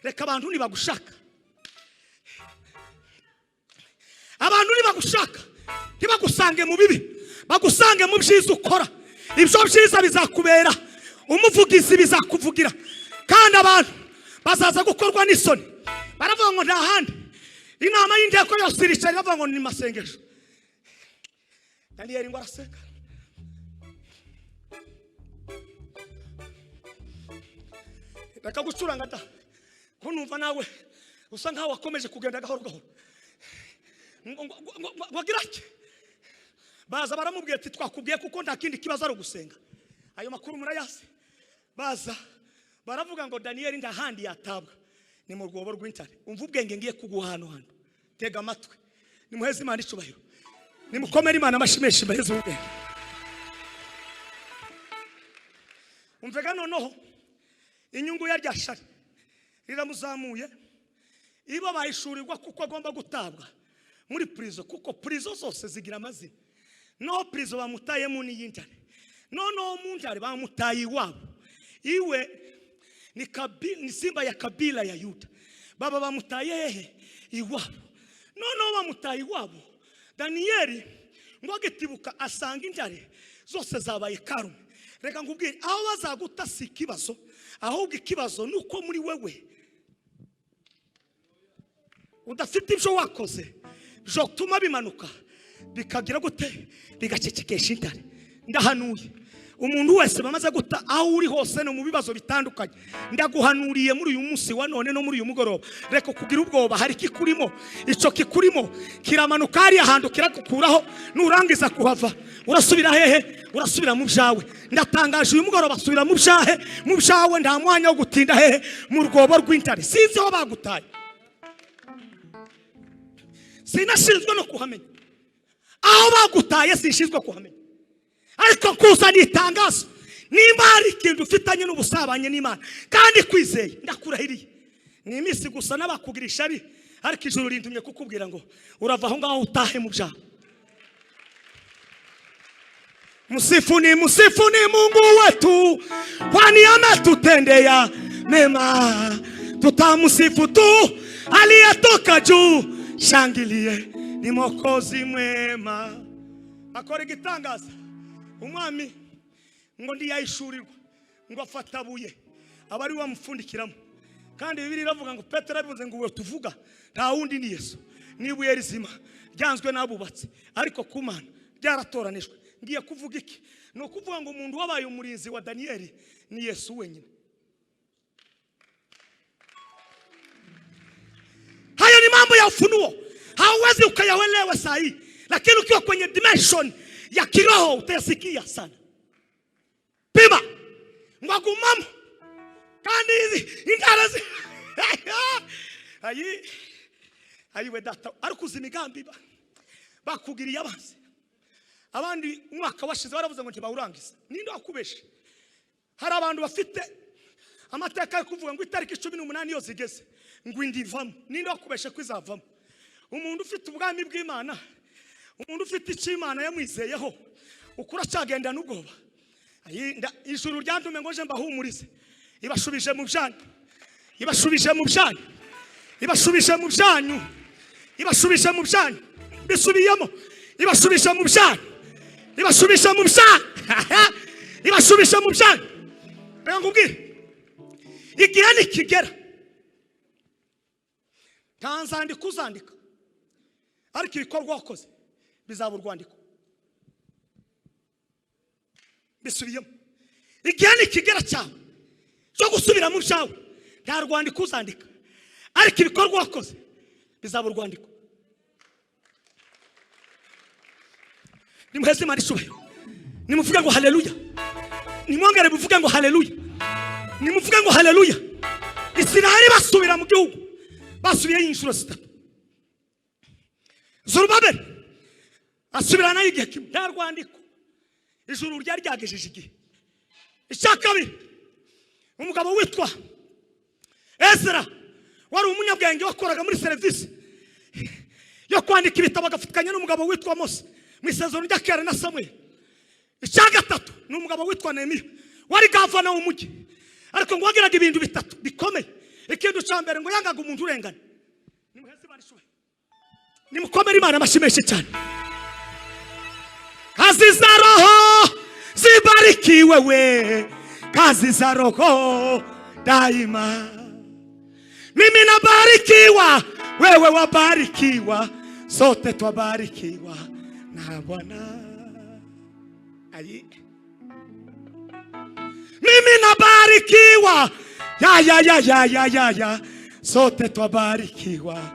Reka abantu nibagushaka abantu nibagushaka ntibagusange mu bibi bagusange mu byiza ukora. Ibyo byiza bizakubera umuvugizi bizakuvugira kandi abantu bazaza gukorwa n'isoni. Baravuga ngo ndahandi inama y'inteko yose iricara iravuga ngo ni masengesho. Daniel ngo arasenga reka gucuranga da ko numva nawe usa nkaho wakomeje kugenda gahoro gahoro. Wagira iki baza baramubwiye ati twakubwiye kuko nta kindi kibazo ari gusenga. Ayo makuru murayazi. Baza baravuga ngo Daniel ndahandi yatabwa ni mu rwobo rw'intare. Umva ubwenge ngiye kuguha hano tega amatwi nimuheze Imana icubahiro nimukomere Imana amashimeshi baheze ubwenge. Umvega noneho inyungu yarya shari riramuzamuye ibo bayishurirwa kuko agomba gutabwa muri prison kuko prison zose zigira amazina. No prison bamutayemo ni y'intare no mu ntare bamutaye iwabo iwe ni simba ya kabila ya Yuda baba bamutaye hehe iwabo no bamutaye iwabo. Daniel ngo agitibuka asanga intare zose zabaye karume. Reka nkubwire aho bazaguta si kibazo ahubwo ikibazo nuko muri wewe udafite ibyo wakoze byo tuma bimanuka bikagira gute bigacecekesha intare. Ndahanuye umuntu wese bamaze guta aho uri hose no mu bibazo bitandukanye ndaguhanuriye muri uyu munsi wa none no muri uyu mugoroba. Reka kugira ubwoba hari kikurimo ico kikurimo kiramanuka ari ahantu kirakukuraho nurangiza kuhava urasubira hehe urasubira mu byawe. Ndatangaje uyu mugoroba basubira mu byawe nta mwanya wo gutinda hehe mu rwobo rw'intare. Sinzi aho bagutaye sinashinzwe no kuhamenya aho bagutaye sinshizwe kuhamenya ariko kuza nitangazo nimba hari ikintu ufitanye n'ubusabanye n'Imana kandi kwizeye ndakurahiriye ni iminsi gusa n'abakugirisha ari ariko ijuru rindumye kukubwira ngo urava aho ngaho utahe mu byawe. Msifuni Mungu wetu, kwani ametutendea mema. Tutamsifu tu aliyetoka juu, shangilie ni Mwokozi mwema. Akora igitangaza, umwami ngo ndiyayishurirwa ngo afata buye abari bamufundikiramo. Kandi Bibiliya iravuga ngo Petero abivuze ngo we tuvuga nta wundi ni Yesu, nibuye rizima ryanzwe n'abubatsi, ariko ku Mana ryaratoranijwe. Ngiye kuvuga iki? No kuvuga ngo umuntu wabaye umurinzi wa Danieli ni Yesu wenyine. Hayo ni mambo ya ufunuo, hauwezi ukayawelewa saa hii, lakini ukiwa kwenye dimension ya kiroho utayasikia sana. Pima ngwagumamo kandi hizi indarazi ayiwe data arikuza imigambi bakugiriye abanzi. Abandi umwaka washize baravuze ngo ntibawurangiza. Ninde wakubeshe? Hari abantu bafite amateka yo kuvuga ngo itariki 18 yo zigeze ngo indivamo. Ninde wakubeshe kwizavamo? Umuntu ufite ubwami bw'Imana, umuntu ufite icimana yamwizeyeho, ukura cyagenda n'ubwoba. Ijuru ryandume ngo je mbahumurize, ibashubije mu byanyu, ibashubije mu byanyu, ibashubije mu byanyu, ibashubije mu byanyu, bisubiyemo, ibashubije mu byanyu, ibashubije mu byanyu, ibashubije mu byanyu. Reka ngubwire, igihe nikigera ntanzandika uzandika, ariko ibikorwa wakoze bizaba urwandiko. Bisubiyemo, igihe nikigera cyawe cyo gusubira mu byawe nta rwandiko uzandika, ariko ibikorwa wakoze bizaba urwandiko. Nimuheze Imana isubire, nimuvuge ngo haleluya, nimwongere muvuge ngo haleluya, nimuvuge ngo haleluya. Isiraheli basubira mu gihugu, basubiye inshuro 3. Zorobabeli asubira nayo igihe kimwe, nta rwandiko. Ijuru ryari ryagejeje igihe. Icyakabiri, umugabo witwa Ezra wari umunyabwenge wakoraga muri serivisi yo kwandika ibitabo, agafutikanya n'umugabo witwa Mose mu isezerano rya kera na Samuel. Icyagatatu ni umugabo witwa Nehemiya wari gavana w'umujyi, ariko ngo wagiraga ibintu bitatu bikomeye. Ikintu cya mbere ngo yangaga umuntu urengana. Nimuheze Imana isubire, nimukomere Imana amashimeshe cyane. Kazi za Roho zibarikiwe we, kazi za Roho daima. Mimi nabarikiwa, wewe wabarikiwa, sote twabarikiwa na Bwana. Mimi nabarikiwa, ya, sote twabarikiwa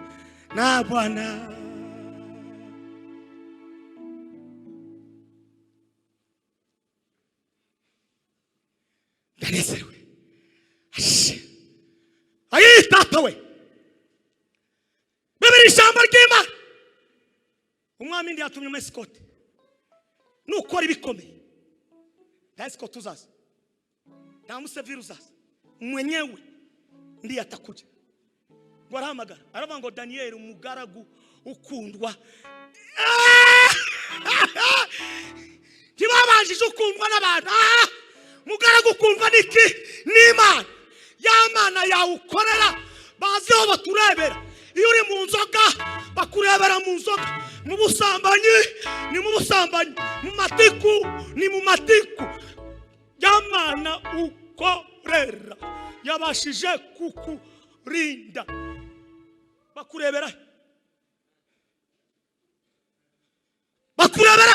na Bwana. Ndanezerewe. Ayi tata we, Bibiri ijambo ry'Imana. Umwami ndi yatumye Mesikoti nukora ibikomeye, Mesikoti uzaza, nta Museviri uzaza, mwenyewe ndi atakuja. Ngo arahamagara, aravuga ngo Daniel umugaragu ukundwa. Ntibabajije ukundwa n'abantu. Mugaragu ukundwa niki? N'Imana. Ya Mana yawukorera baziho baturebera. Iyo uri mu nzoga bakurebera mu nzoga, mu busambanyi ni mu busambanyi, mu matiku ni mu matiku. Ya Mana ukorera yabashije kukurinda. Bakurebera, bakurebera,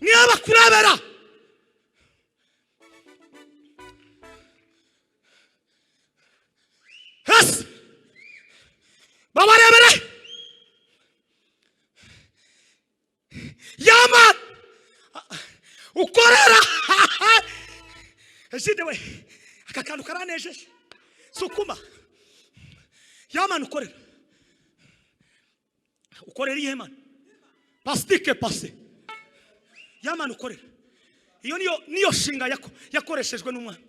niyo bakurebera. Yes, babarebera. Ya Mana ukorera. Ejide we, akakantu karanejeje sukuma. Ya Mana ukorera, ukorera ihe Mana pastike pase. Ya Mana ukorera, iyo niyo shinga yakoreshejwe n'umwana.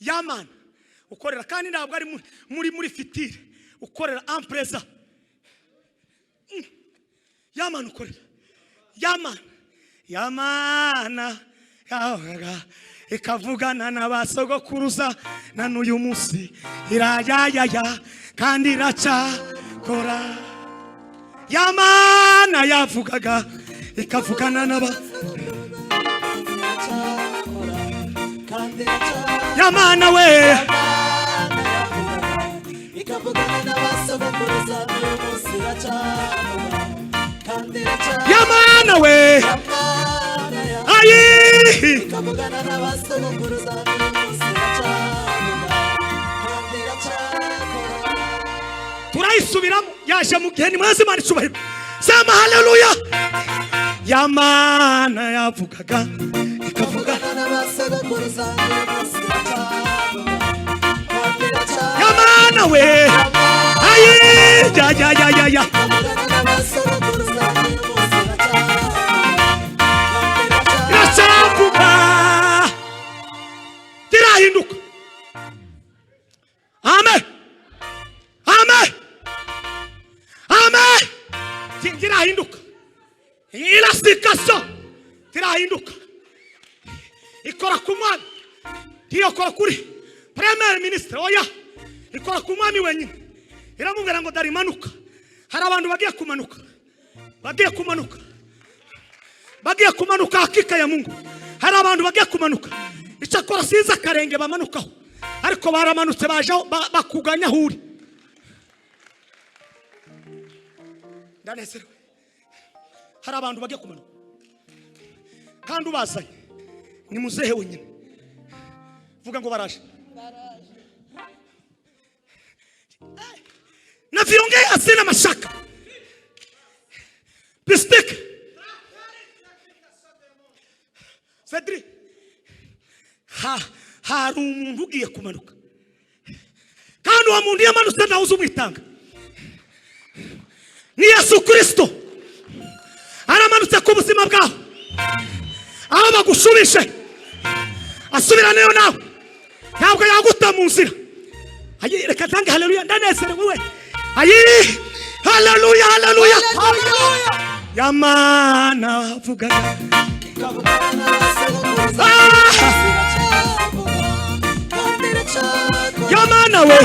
Ya Mana ukorera, kandi ntabwo ari muri fitire, ukorera ampreza. Ya Mana ukorera, Ya Mana Yamana yavugaga ikavugana n'abasogokuruza na n'uyu munsi irayayaya kandi iracyakora. Yamana yavugaga ikavugana n'aba Yamana we Yamana we ayi turayisubiramo yaje mu gihe ni mwese Imana icubahiro. Sema haleluya. Yamana yavugaga ikavugana n'abasogokuruza Yamana we ayi ya iracavuga tirahinduka. Amen amen amen. Tirahinduka irasikasa tirahinduka. Ikora ku mwami ntiyokora kuri premier ministre oya ikora ku mwami wenyine. Iramubwira ngo darimanuka. Hari abantu bagiye kumanuka hakika ya Mungu. Hari abantu bagiye kumanuka icyakora siza karenge bamanukaho ariko baramanutse baje bakuganya huri. Ndanezerewe. Hari abantu bagiye kumanuka kandi ubazanye ni muzehe wenyine. Vuga ngo baraje. Na viongea asina mashaka. Pistike. Cedri. Hari umuntu ugiye kumanuka. Kandi uwo muntu yamanutse ntawuzi umwitanga. Ni Yesu Kristo. Aramanutse ku buzima bwawe. Aho bagushubishe. Asubiraneyo nawe. Ntabwo yaguta mu nzira. Ayi reka tange haleluya ndanezerewe we. Ayi haleluya haleluya haleluya. Yamana vugaga Yamana we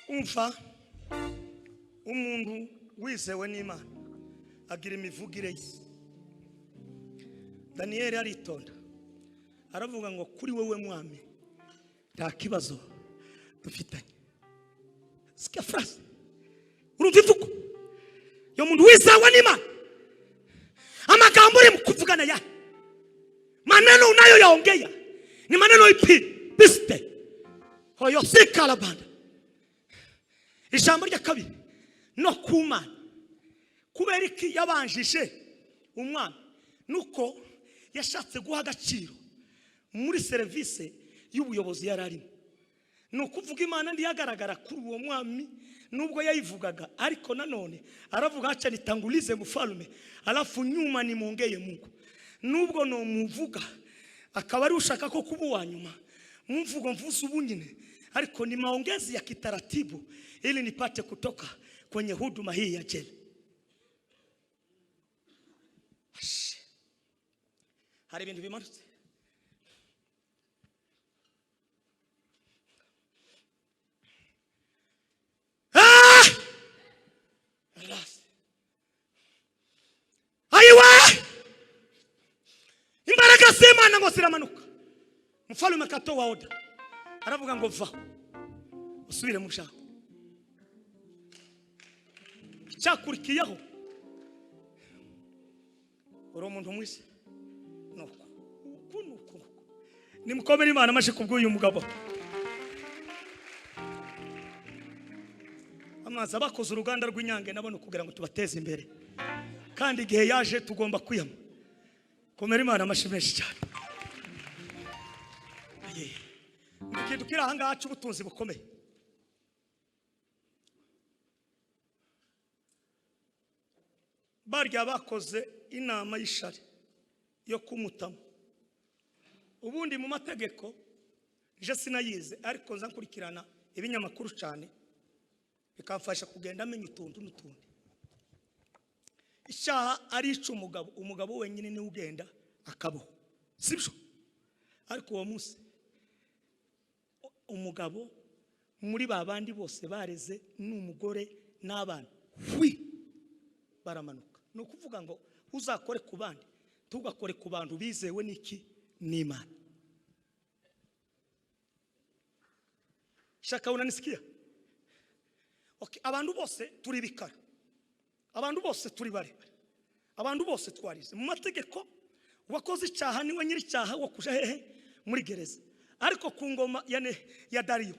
umfa umuntu wizewe n'Imana agira imivugire ye. Daniel aritonda aravuga ngo kuri wewe mwami nta kibazo dufitanye. Sikia phrase urumva ivugo yo muntu wizewe n'Imana. Amagambo uri kuvugana ya maneno unayoyaongea ni maneno ipi piste hoyo sikala banda. Ijambo rya kabiri no kumana kubera iki yabanjije umwana nuko yashatse guha agaciro muri service y'ubuyobozi yararimo. Nuko uvuga Imana ndi yagaragara kuri uwo mwami nubwo yayivugaga ariko nanone aravuga acha nitangulize mfalme alafu nyuma nimongeye Mungu. Nubwo no muvuga akaba ari ushaka ko kuba wa nyuma mvugo mvuze ubunyine ariko ni maongezi ya kitaratibu ili nipate kutoka kwenye huduma hii ya jela. Hari ibintu bimanutse. Ayiwa imbaraga z'Imana ngo ziramanuka. Mfalme akatoa oda aravuga ngo va usubire mu shaka. Icyakurikiyeho uri umuntu mwise nuko nimukomere Imana amaje kubw'uyu mugabo. Amazi abakoze uruganda rw'Inyange nabone kugira ngo tubateze imbere kandi igihe yaje tugomba kwiyama. Komera Imana amashimeshi cyane. Dukira hanga acu ubutunzi bukomeye. Barya bakoze inama y'ishari yo kumutamo. Ubundi mu mategeko je sinayize ariko nza nkurikirana ibinyamakuru cyane bikamfasha kugenda amenya utuntu n'utundi. Icyaha ari umugabo wenyine ni ugenda akabaho, sibyo? Ariko uwo munsi umugabo muri babandi bose bareze n'umugore n'abana baramanuka. No kuvuga ngo uzakore ku bandi tugakore ku bantu bizewe n'iki? N'Imana. Shaka unanisikia? Okay, abantu bose turi bikara, abantu bose turi bare, abantu bose twarize mu mategeko. Wakoze icyaha niwe nyiri icyaha wo kuja hehe? Muri gereza. Ariko ku ngoma ya Dariyo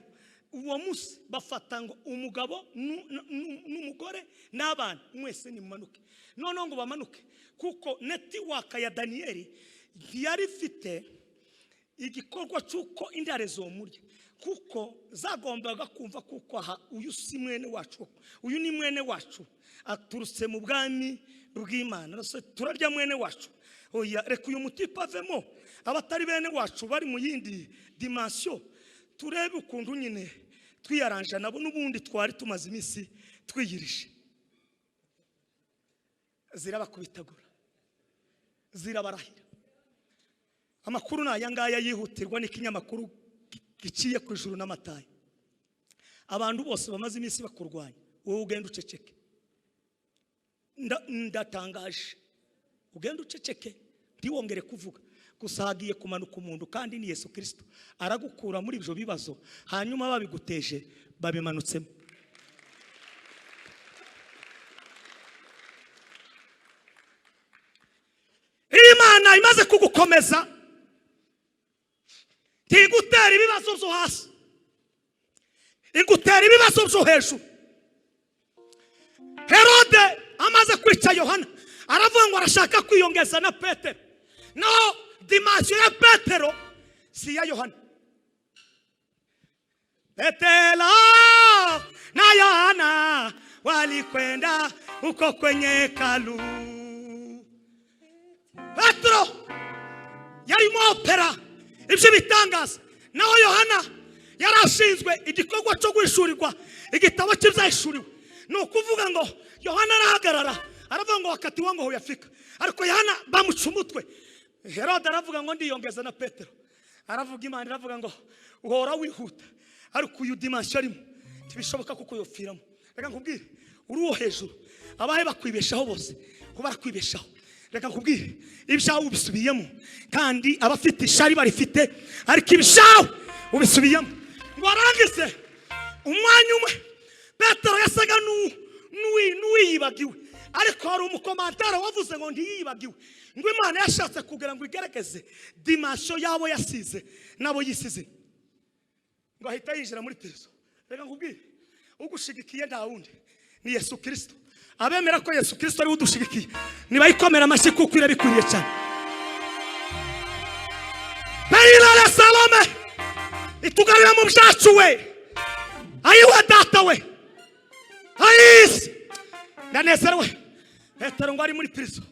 uwo munsi bafata ngo umugabo n'umugore n'abana mwese nimumanuke. None ngo bamanuke kuko network ya Daniyeli yari ifite igikorwa cyuko indare zo murya, kuko zagombaga kumva kuko aha uyu si mwene wacu, uyu ni mwene wacu aturutse mu bwami bw'Imana, turarya mwene wacu. Oya, reka uyu mutipa avemo, abatari bene wacu bari mu yindi dimension, turebe ukuntu nyine twiyaranja nabo n'ubundi twari tumaze iminsi twiyirishe. Zirabakubitagura, zirabarahira. Amakuru na yangaya yihutirwa n'ikinyamakuru giciye ku ijuru n'amatayi. Abantu bose bamaze iminsi bakurwanya, wowe ugenda uceceke. Ndatangaje, ugenda uceceke ntiwongere kuvuga. Gusa hagiye kumanuka umuntu kandi ni Yesu Kristo aragukura muri ibyo bibazo, hanyuma babiguteje babimanutsemo. Imana imaze kugukomeza ntigutera ibibazo byo hasi, igutera ibibazo byo hejuru. Herode amaze kwica Yohana aravuga ngo arashaka kwiyongeza na Petero. No, dimension ya Petero si ya Yohana. Petero na Yohana walikwenda uko kwenye hekalu. Petero yari mu opera ibyo bitangaza, naho Yohana yarashinzwe igikorwa cyo guhishurirwa igitabo cy'ibyahishuriwe. No kuvuga ngo Yohana arahagarara aravuga ngo wakati wangu huyafika, ariko Yohana bamuca umutwe. Herode aravuga ngo ndiyongeza na Petero, aravuga Imana iravuga ngo uhora wihuta, ariko uyu dimension arimo tibishoboka kuko yopfiramo. Reka nkubwire, uri wo hejuru, abahe bakwibeshaho bose kuba arakwibeshaho. Reka nkubwire, ibyawe ubisubiyemo, kandi abafite ishari barifite, ariko ibyawe ubisubiyemo. Ngo arangize umwanya umwe Petero yasaga n'uwiyibagiwe, ariko hari umukomantara wavuze ngo ntiyibagiwe, ngo Imana yashatse kugira ngo igerageze dimension yabo yasize nabo yisize, ngo ahita yinjira muri Kristo. Reka nkubwire, ugushigikiye nta wundi ni Yesu Kristo. Abemera ko Yesu Kristo ari udushigikiye nibayikomera amashyi kuko irabikwiriye cyane. Perila la Salome itugarira mu byacu we, ayiwe data we, ayisi ndanezerewe. Petero ngo ari muri Kristo,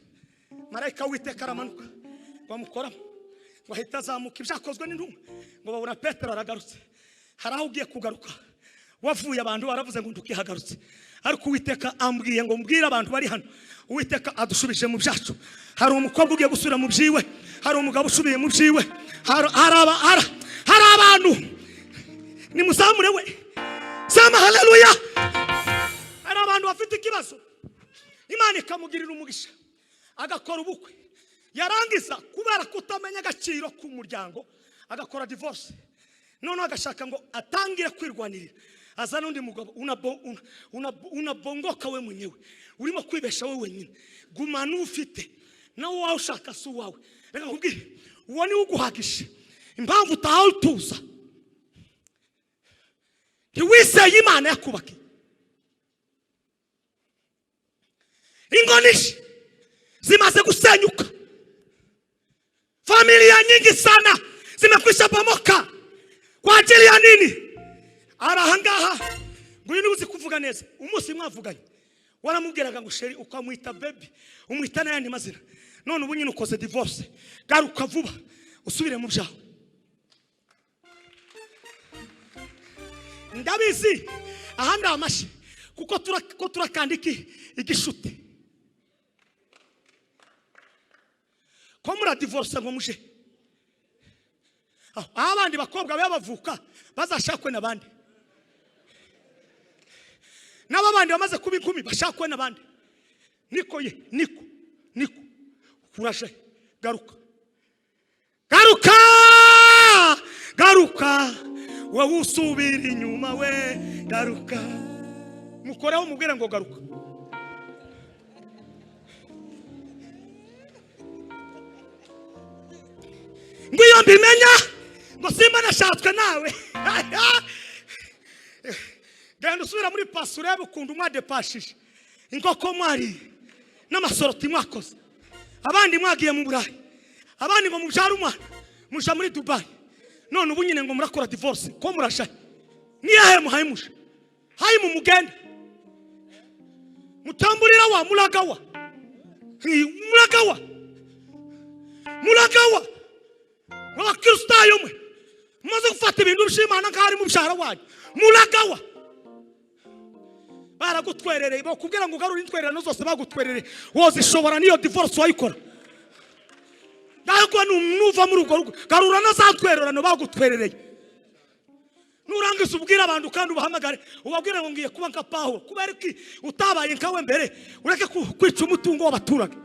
marayika w'Uwiteka aramanuka bamukoramo, ngo ahita azamuka. Ibyakozwe n'intumwa ngo babura Petero aragarutse. Hari aho ugiye kugaruka wavuye, abantu baravuze ngo ndukihagarutse, ariko Uwiteka ambwiye ngo mbwira abantu bari hano, Uwiteka adushubije mu byacu. Hari umukobwa ugiye gusubira mu byiwe, hari umugabo usubiye mu byiwe, hari abantu nimuzamure we, sema haleluya. Hari abantu bafite ikibazo, Imana ikamugirira umugisha agakora ubukwe, yarangiza kubera kutamenya agaciro k'umuryango agakora divorce. None agashaka ngo atangire kwirwanirira, azana undi mugabo unabongoka we mwenyewe, urimo kwibesha we wenyine. Gumana ufite nawe wawe ushaka si wawe. Reka nkubwire, uwo ni uguhagisha impamvu utahawe tuza, ntiwiseye Imana yakubaki. Ingonishi zimaze gusenyuka, familia nyingi sana zimekwisha bomoka. Kwa ajili ya nini? Arahangaha ngwini uzi kuvuga neza. Umunsi mwavuganye waramubwiraga ngo sheri, ukamwita baby, umwita n'ayandi mazina. None ubu nyine ukoze divorce, garuka vuba usubire mu byawe. ndabizi ahandi amashi kuko turakandika igishute ko muri divorce ngo muje abandi bakobwa babavuka bazashakwe nabandi n'abandi bamaze kuba inkumi bashakwe nabandi niko kurashe garuka wowe usubira inyuma we garuka mukoreho mubwire ngo garuka ngiyo mbimenya ngo simba nashatswe nawe genda usubira muri pasu urebe ukuntu mwadepashije inkoko mwari n'amasoroti mwakoze abandi mwagiye mu Burayi abandi ngo mubyara umwana muja muri Dubai none ubu nyine ngo murakora divorce ko murasha niyahe muhayimusha hayi mu mugenda mutamburira wa mulagawa abakristayo mwe mumaze gufata ibintu bishimana nk'ari mu byara wanyu mulagawa baragutwerereye bakubwira ngo ugarure intwererano zose bagutwerereye wozishobora niyo divorce wayikora ntabwo nuva muri urwo rugo garura na za twererano bagutwerereye nurangiza ubwira abantu kandi ubahamagare ubabwire ngo ngiye kuba nka Pawulo kubera iki utabaye nkawe mbere ureke kwica umutungo w'abaturage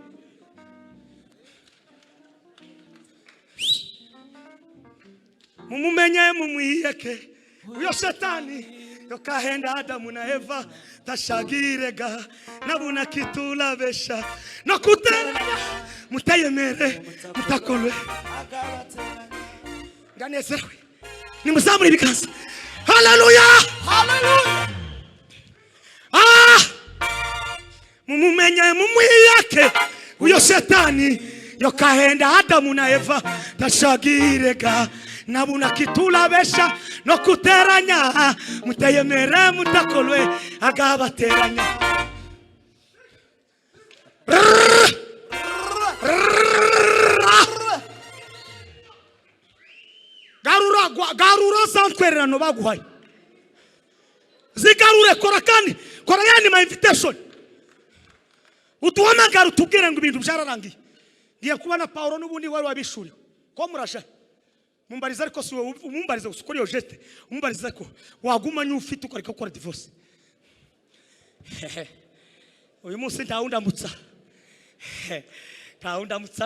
mumumenye mumwiyeke uyo Shetani yokahenda Adamu na Eva tashagirega nabuna kitulabesha nakuteranya mutayemere mutakolwe nganezerewe nimuzamure ibiganza haleluya mumumenye mumwiyeke uyo Shetani yokahenda Adamu na Eva tashagirega nabuna kitulabesha no kuteranya mutayemere mutakolwe agabateranya garura zantwererano baguhaye zigarure kora kandi kora yani ma invitation utuhamagara utubwire ngo ibintu byararangiye ngiye kubana Paulo n'ubundi wari wabishuri ko murasha mumbariza ariko si mumbariza usukuri yo jete mumbariza ko wagumanye ufite ukareka gukora divorce uyu munsi ntawundamutsa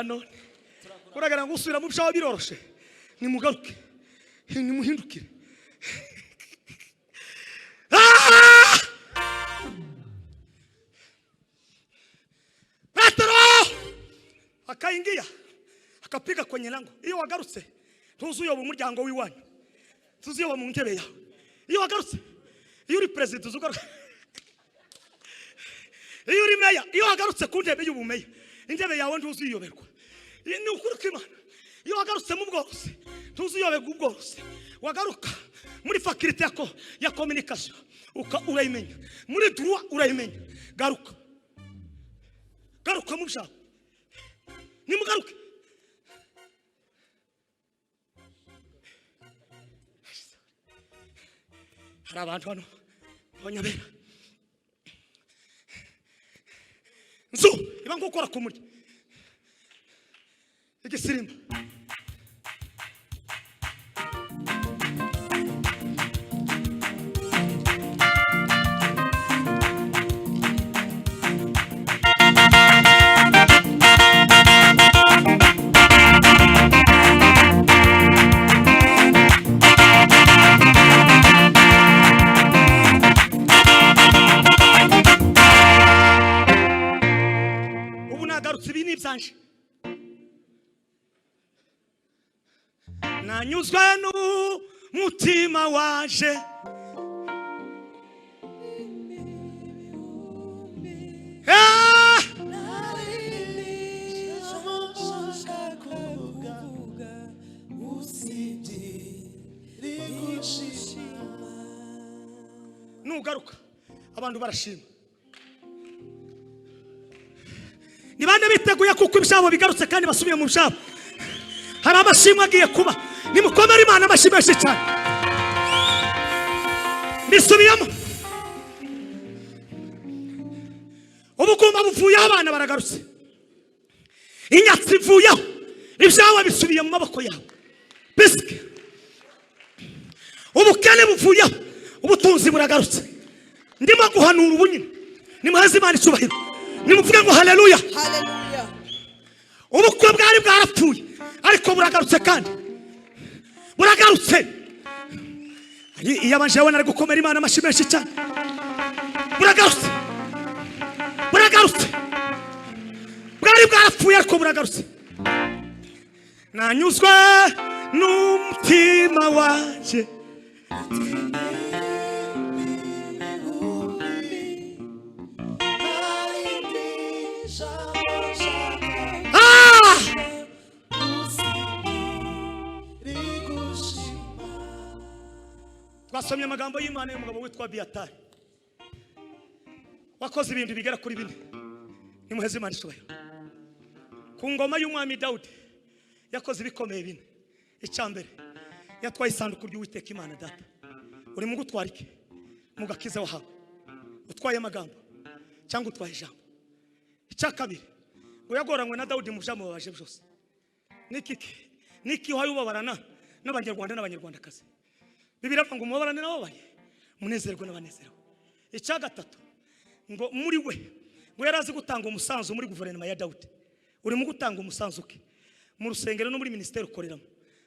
none kuragara ngo usubira mu byawe biroroshe nimugaruke nimuhindukire Petro akaingia akapiga kwenye lango iyo wagarutse tuzuyoba umuryango w'iwanyu tuzuyoba mu ntebe yawe iyo wagarutse iyo uri president uzugaruka iyo uri meya iyo wagarutse ku ntebe y'ubumeya intebe yawe ntuzuyoberwa ni ukuri kw'Imana iyo wagarutse mu bworozi ntuzuyoberwa ubworozi wagaruka muri faculty ya communication urayimenya muri droit urayimenya garuka mu byawe nimugaruke hari abantu hano abanyabera nzu iba ngukora ku murya igisirimba nanyuzwe n'umutima waje nugaruka abantu barashima ni bande biteguye kuko ibishabo bigarutse kandi basubiye mu bishabo hari amashimwe agiye kuba nimukomere Imana amashimwe cyane bisubiyemo ubugumba buvuyeho abana baragarutse inyatsi ivuyeho ibyawe bisubiye mu maboko yawe bisike ubukene buvuyeho ubutunzi buragarutse ndimo guhanura ubunyine nimuheze Imana icyubahiro nimuvuge ngo haleluya Hallelujah. ubukwe bwari bwarapfuye ariko buragarutse kandi buragarutse iyo abanje abona ari gukomera Imana amashyi menshi cyane buragarutse bwari bwarapfuye ariko buragarutse nanyuzwe n'umutima wanje twasomye amagambo y'Imana y'umugabo witwa Abiyatari wakoze ibintu bigera kuri bine nimuheze Imana icyubahiro ku ngoma y'umwami Dawudi yakoze ibikomeye bine icyambere yatwaye isanduku ry'Uwiteka Imana data uri mu gutwara iki mu gakiza wahawe utwaye amagambo cyangwa utwaye ijambo icyakabiri ngo yagoranywe na Dawudi mu jambo babaje byose niki wayo ubabarana n'abanyarwanda n'abanyarwandakazi Bibiliya ngo mubabarane n'ababaye munezerwe n'abanezerewe icyagatatu ngo muri we ngo yarazi gutanga umusanzu muri guverinoma ya Dawudi uri mu gutanga umusanzu ke mu rusengero no muri ministeri ukoreramo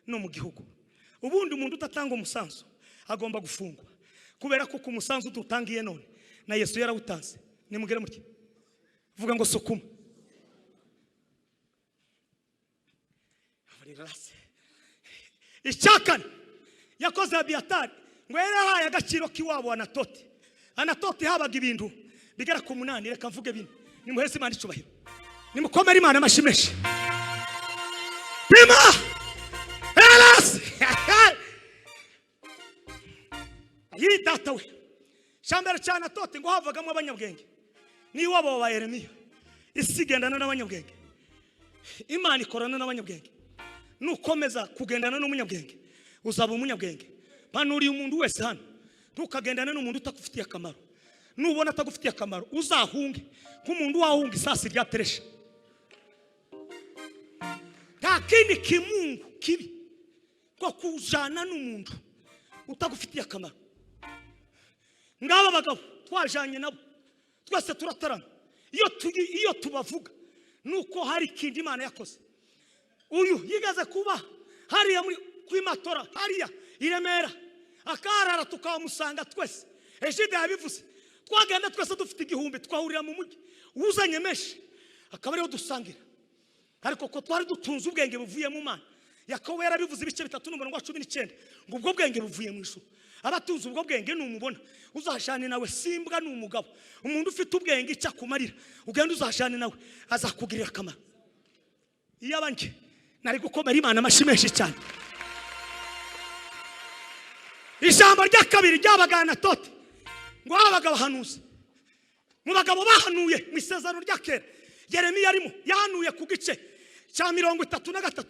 no mu gihugu ubundi umuntu utatanga umusanzu agomba gufungwa kubera ko ku musanzu dutangiye none na Yesu yarawutanze nimugere muri vuga ngo sukuma icyakane yakoze Abiyatari ngo yarahaye agaciro k'iwabo Anatoti habaga ibintu bigera ku 8 reka mvuge bine nimuheze Imana icyubahiro nimukomere Imana amashyi menshi bima elas yi data we shambere cyane Anatoti ngo havagamo abanyabwenge niwabo wa Yeremiya isigendana n'abanyabwenge Imana ikorana n'abanyabwenge nukomeza kugendana n'umunyabwenge uzaba umunyabwenge panuri umuntu wese hano ntukagendane n'umuntu utakufitiye akamaro nubona atagufitiye akamaro uzahunge nk'umuntu wahunga isasi rya teresha nta kindi kimungu kibi ko kujana n'umuntu utagufitiye akamaro ngaba bagabo twajanye nabo twese turatarana iyo tubavuga nuko hari ikindi Imana yakoze uyu yigaze kuba hariya muri kwimatora hariya iremera akarara tukamusanga twese ejide yabivuze twagenda twese dufite igihumbi twahurira mu mujyi uzanye meshi akaba ariho dusangira ariko ko twari dutunze ubwenge buvuye mu Mana Yakobo yarabivuze ibice 3:19 ngo ubwo bwenge buvuye mu ijuru abatunze ubwo bwenge numubona uzashane nawe simbwa n'umugabo umuntu ufite ubwenge icya kumarira ugenda uzashane nawe azakugirira akamaro iyo abanje nari gukomera Imana amashyi menshi cyane ijambo rya kabiri ry'abagana Anatoti ngo abagabo bahanuze mu bagabo bahanuye mu isezerano rya kera Yeremiya arimo yahanuye ku gice cya 33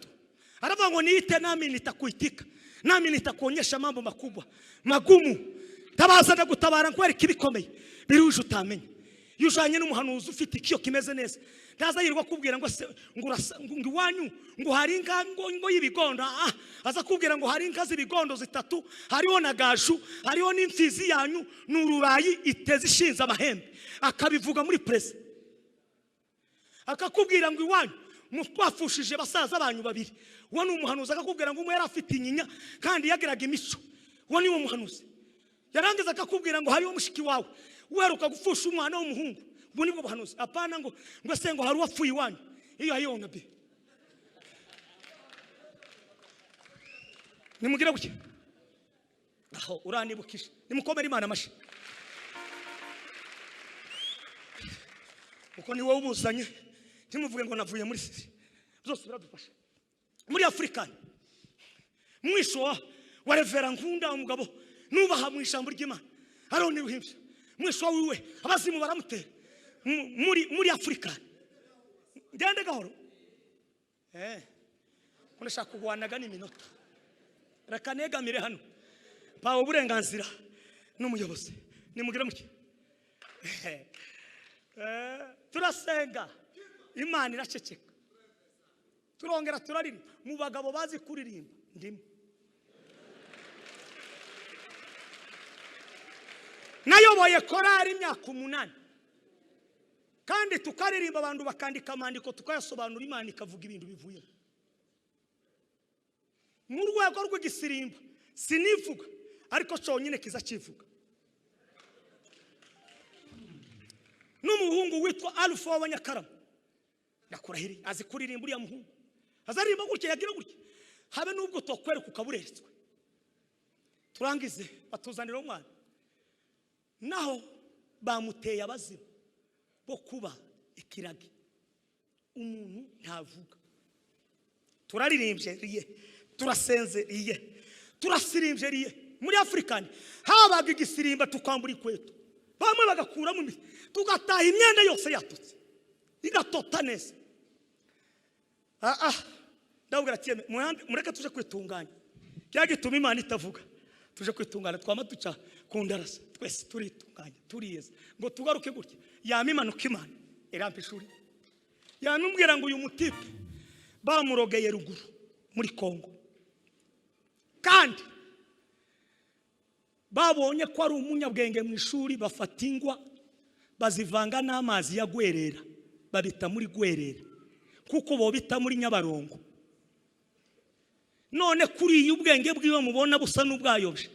aravuga ngo niite nami nitakuitika nami nitakuonyesha mambo makubwa magumu tabaza na gutabara nkwereka ibikomeye biruje utamenye yujanye n'umuhanuzi ufite ikiyo kimeze neza ntazayirwa kubwira ngo se ngo iwanyu ngo hari inka ngo y'ibigondo aza kubwira ngo hari inka z'ibigondo zitatu hariho na gashu hariho n'imfizi yanyu n'ururayi iteze ishinze amahembe akabivuga muri presse akakubwira ngo iwanyu mutwafushije basaza banyu babiri uwo n'umuhanuzi akakubwira ngo umwe yari afite inyinya kandi yagiraga imico uwo ni umuhanuzi yarangiza akakubwira ngo hariho mushiki wawe uheruka gufusha umwana w'umuhungu ubu nibwo buhanuzi apana ngo se ngo hari uwapfuye iwanyu iyo hayona be nimugire buke aho uranibukije nimukomere Imana amashyi uko ni wowe ubuzanye ntimuvuge ngo navuye muri sisi zose biradufasha muri Afrika mwisho wa Reverend Nkunda umugabo nubaha mu ijambo ry'Imana arone ruhimye mwisho wiwe abazimu baramutera muri Afrika ngende gahoro kunashaka kugwanaga n'iminota rakanegamire hano pawo uburenganzira n'umuyobozi nimugire muke turasenga Imana iraceceka turongera turaririmba mu bagabo bazi kuririmba ndimo nayoboye korari imyaka 8 kandi tukaririmba abantu bakandika amandiko tukayasobanura Imana ikavuga ibintu bivuye mu rwego rw'igisirimba sinivuga ariko cyonyine kiza kivuga n'umuhungu witwa Alpha w'Abanyakarama ndakurahiri azi kuririmba uriya muhungu azaririmba gutya yagira gutya habe nubwo tokwereka ukaburetswe turangize batuzanira umwana naho bamuteye abazimu bo kuba ikiragi umuntu ntavuga turaririmbye riye turasenzeriye turasirimbye riye muri Afrikani habaga igisirimba tukambura ikweto bamwe bagakuramo imitsi tugataha imyenda yose yatutse igatota neza ndabwira ati mureke tuje kwitunganya cyagituma Imana itavuga tuje kwitungana twama duca kundarasa twese turitunganya turiyeza ngo tugaruke gutya yamimanuka Imana irampa ishuri yanumbwira ngo uyu mutipe bamurogeye ruguru muri Kongo kandi babonye ko ari umunyabwenge mu ishuri bafata ingwa bazivanga n'amazi ya gwerera babita muri gwerera kuko bo bita muri Nyabarongo none kuri ubwenge bwiwe mubona busa n'ubwayobye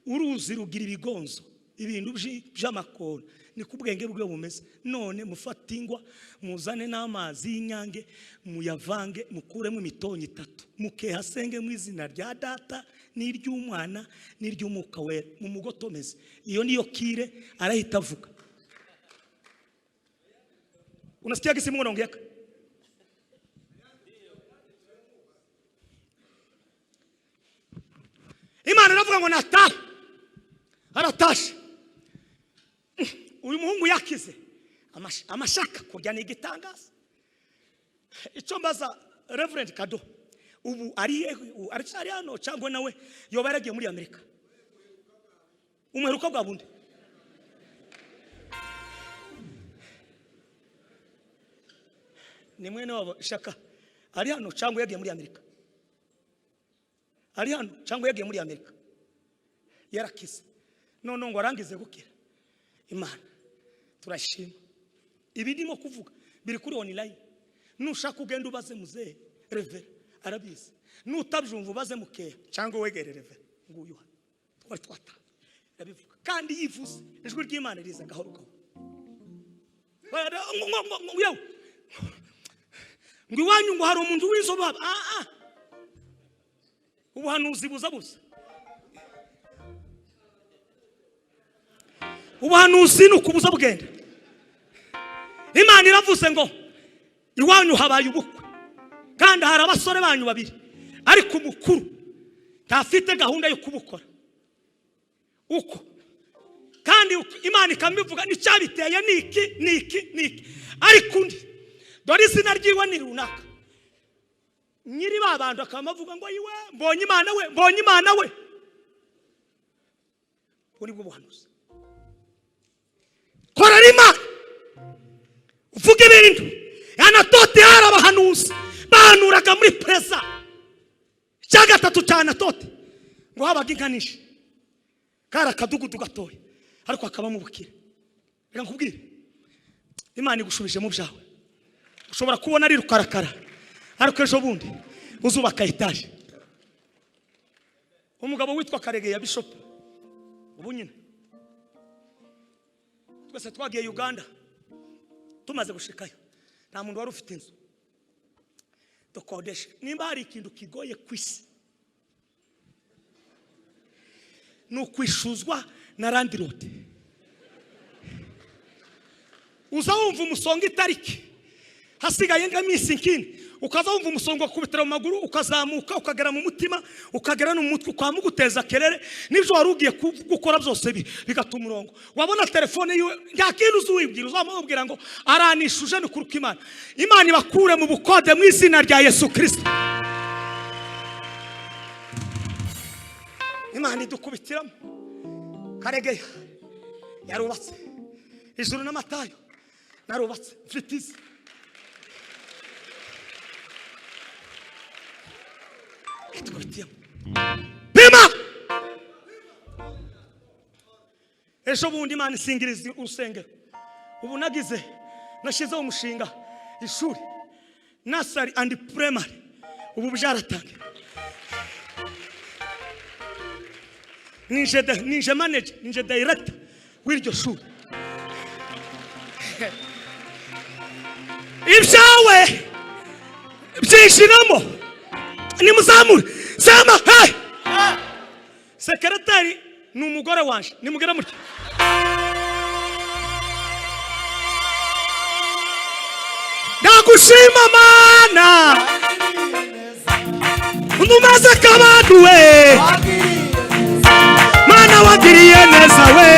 uruzi rugira ibigonzo ibintu by'amakona ni kubwenge bwiwe bumeze none mufata ingwa muzane n'amazi y'inyange muyavange mukuremo imitonyi 3 mukehasenge mu izina rya data n'iry'umwana n'iry'umuka wera mu mugotomeze iyo niyo kire arahita avuga unasikia kisi Mungu anaongea Imana iravuga ngo natahe aratashe uyu muhungu yakize amashaka kurya ni igitangaza icyo mbaza Reverend Kado ubu ari hano cyangwa nawe yoba yaragiye muri Amerika umweruka bwa bundi ni mwene wabo shaka ari hano cyangwa yagiye muri Amerika ari hano cyangwa yagiye muri Amerika yarakize none ngo arangize gukira Imana turashima ibi ndimo kuvuga biri kuri online nushaka ugenda ubaze muzehe Reverend arabizi nutabyumva ubaze mukeya cyangwa wegere Reverend nguyu twari twata yabivuga kandi yivuze ijwi ry'Imana riza gahoro gahoro ngo iwanyu ngo hari umuntu w'inzoba ubuhanuzi buza ubuhanuzi ni ukubuza bwenda Imana iravuze ngo iwanyu habaye ubukwe kandi hari abasore banyu babiri ariko umukuru ntafite gahunda yo kubukora uko kandi Imana ikamivuga n'icyabiteye niki ariko undi dore izina ryiwe ni runaka nyiri babantu akamavuga ngo yiwe mbonye Imana we uri bwo buhanuzi korera Imana uvuge ibintu Anatote hari abahanuzi bahanuraga muri presa cya gatatu cyane Anatote ngo habaga inkanisha kara kadugudu gatoya ariko akaba mu bukire reka nkubwire Imana igushubije mu byawe ushobora kubona ari rukarakara ariko ejo bundi uzubaka etaje umugabo witwa Karege ya Bishop ubu nyine twese twagiye Uganda tumaze gushikayo nta muntu wari ufite inzu dukodesha nimba hari ikintu kigoye kwisi nukwishuzwa na landlord uza wumva umusonga itariki hasigaye ngamisi nkini ukaza wumva umusongo kubitira mu maguru ukazamuka ukagera mu mutima ukagera no mu mutwe kwamuguteza kerere nivyo warugiye gukora byose bigatuma umurongo wabona telefone yiwe ntakintu uzuwibwira uzamubwira ngo aranishuje nukuruka Imana ibakure mu bukode mu izina rya Yesu Kristo Imana idukubitiramo Karegeya yarubatse, ijuru n'amatayo narubatse, mfite izi. Pima! Ejo bundi Imana isingiriza urusengero. Ubu nagize nashizeho umushinga ishuri nursery and primary. Ubu byaratangiye. Ninje manager, ninje director w'iryo shuri. Ibyawe byishiramo ni muzamure sema hey. Sekretari ni umugore wanje nimugera mutyo. Ndagushima Mana unumaze kabadu we Mana wagiriye neza we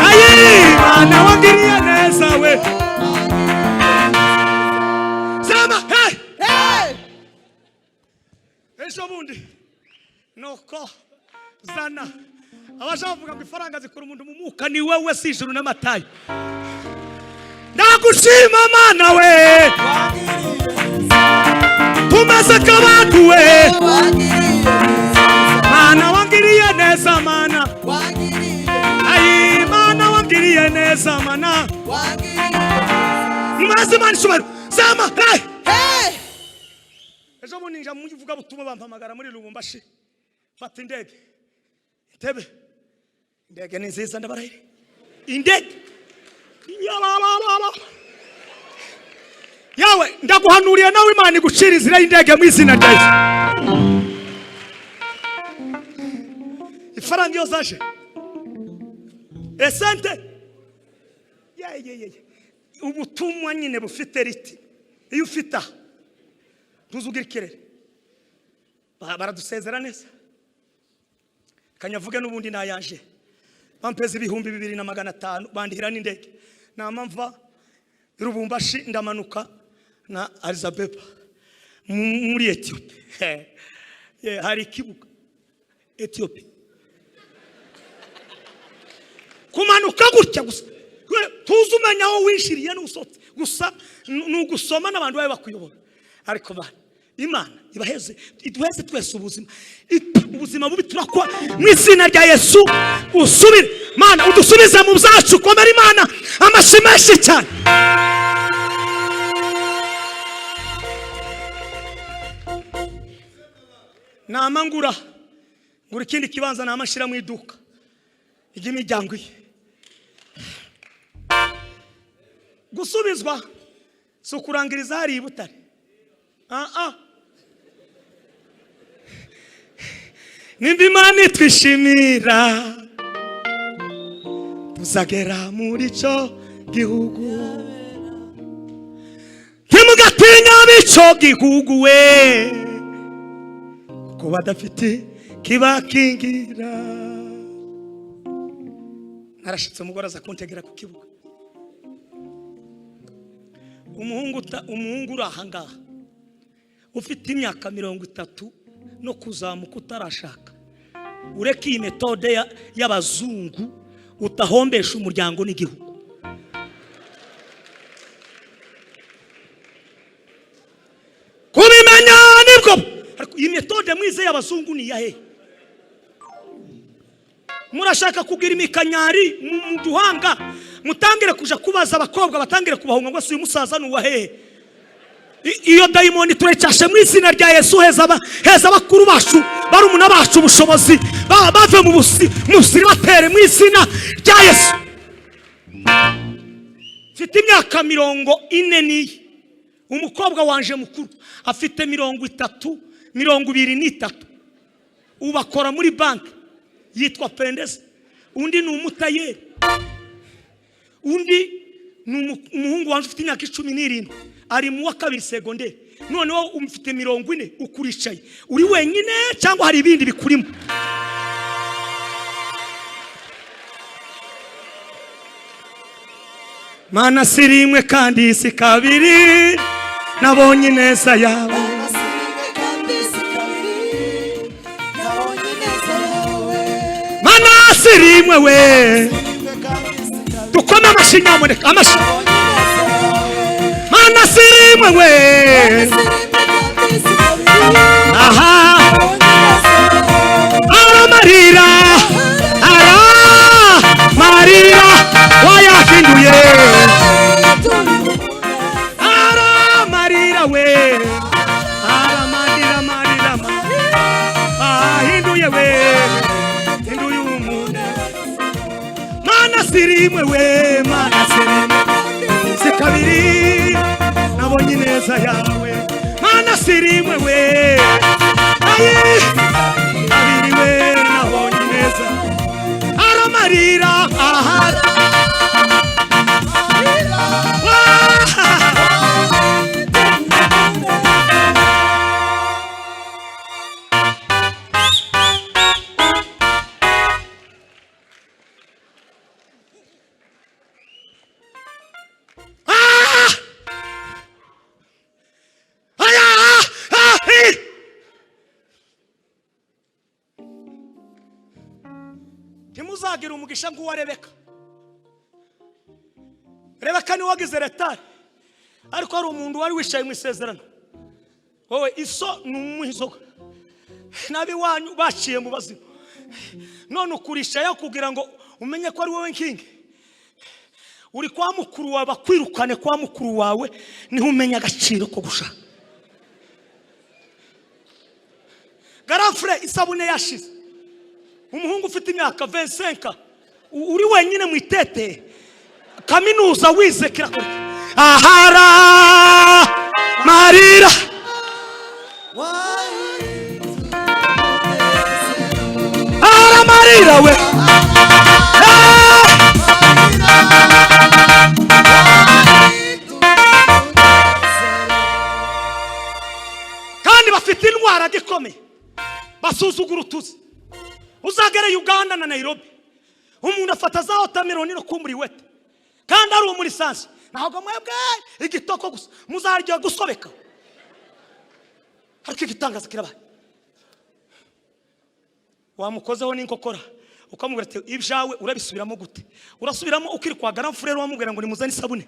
ayi Mana wagiriye neza we sema hey hey. Ejo bundi noko zana abashavuga ngo ifaranga zikora umuntu mu muka ni wewe si ijuru n'amatayo. Ndagushima Mana we tumaze kabadu we Mana wangiriye neza Mana ayi Mana wangiriye neza Mana maze Mana shubaro sema hey hey. Ejo bundi nja muvuga butuma bampamagara muri Lubumbashi fata indege Entebbe indege ni nziza ndabarahire indege yawe ndaguhanuriye nawe Imana igucira inzira y'indege mu izina rya Yesu. Ifaranga yo zaje esente ubutumwa nyine bufite riti iyo ufita ntuzugira ikirere baradusezera neza kanyavuge n'ubundi nayaje bampeze 2,500 bandihira n'indege namamva Lubumbashi ndamanuka na Elizabeth muri Ethiopia. Hari kibuga Ethiopia kumanuka gutya gusa tuzumenya aho wishiriye n'usotse gusa n'ugusoma n'abantu bawe bakuyobora ariko bana Imana ibaheze iduheze twese ubuzima bubi turakwa mu izina rya Yesu. Usubire Mana udusubize mu byacu komera Imana amashimeshi cyane. Namangura ngura ikindi kibanza namashira mu iduka igimiryango ye gusubizwa so kurangiriza hari ibutare nimba Imana twishimira tuzagera muri cyo gihugu ntimugatinya bico gihugu we ko badafite kibakingira. Narashitse umugore aza kuntegera ku kibuga umuhungu urahangaha ufite imyaka 30 no kuzamuka utarashaka ureke iyi metode y'abazungu utahombesha umuryango n'igihugu. Kubimenya nibwo ariko iyi metode mwize y'abazungu ni yahe? Murashaka kugira imikanyari mu duhanga mutangire kuja kubaza abakobwa batangire kubahunga ngo si uyu musaza nuwahe. Iyo dayimoni turecyashe mu izina rya Yesu heza bakuru bacu barumuna bacu ubushobozi bave mu musiri batere mu izina rya Yesu. Mfite imyaka 40 umukobwa wanje mukuru afite 23 ubakora muri bank yitwa Pendeza. Undi ni umutayeri, undi ni umuhungu wanje ufite imyaka 17 ari mu wa kabiri secondaire. Noneho umfite 40 ukuricaye uri wenyine cyangwa hari ibindi bikurimo? Mana sirimwe kandi si kabiri nabonye neza yawe. Mana sirimwe we dukome amashyi nyamuneka amashyi mana sirimwe we aha aramarira wayahinduye aramarira we aramarira ahinduye we hinduye umuntu mana sirimwe we mana sirimwe sikabiri nabonye neza yawe mana sirimwe we abiri we nabonye neza aramarira ahara ntimuzagira umugisha nk'uwa Rebeka. Rebeka ni wagize retari, ariko hari umuntu wari wishaye mu isezerano. Wowe iso ni umuhizoga nabi wanyu baciye mu bazima, none ukurisha yo kugira ngo umenye ko ari wowe nkingi. Uri kwa mukuru wawe bakwirukane kwa mukuru wawe niho umenya agaciro ko gushaka. Garafre isabune yashize, umuhungu ufite imyaka 25 uri wenyine mu itete kaminuza wize kirakora ahara marira ahara marira we kandi bafite indwara gikomeye basuzugura utuzi. Uzagere Uganda na Nairobi umuntu afata za watermelon no kumburi wete kandi ari muri sansi ntabwo mwebwe igitoko gusa muzaryo gusobeka ariko igitangaza kirabaye. Wamukozeho n'inkokora ukamubwira ati ibyawe urabisubiramo gute? Urasubiramo ukiri kwa Grand Frère wamubwira ngo nimuzane isabune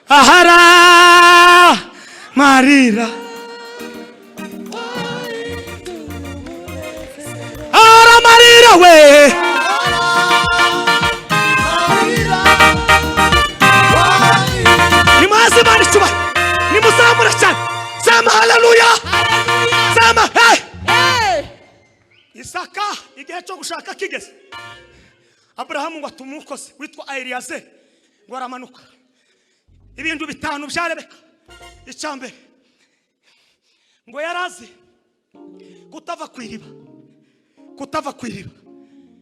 ahara marira marira we nimaze mani chuba nimuzamura cyane sema haleluya sema hey Isaka igihe cyo gushaka kigeze Abrahamu ngo atumukoze witwa Eliezer ngo aramanuka ibintu bitanu bya Rebeka. Icyambere ngo yarazi kutava kwiriba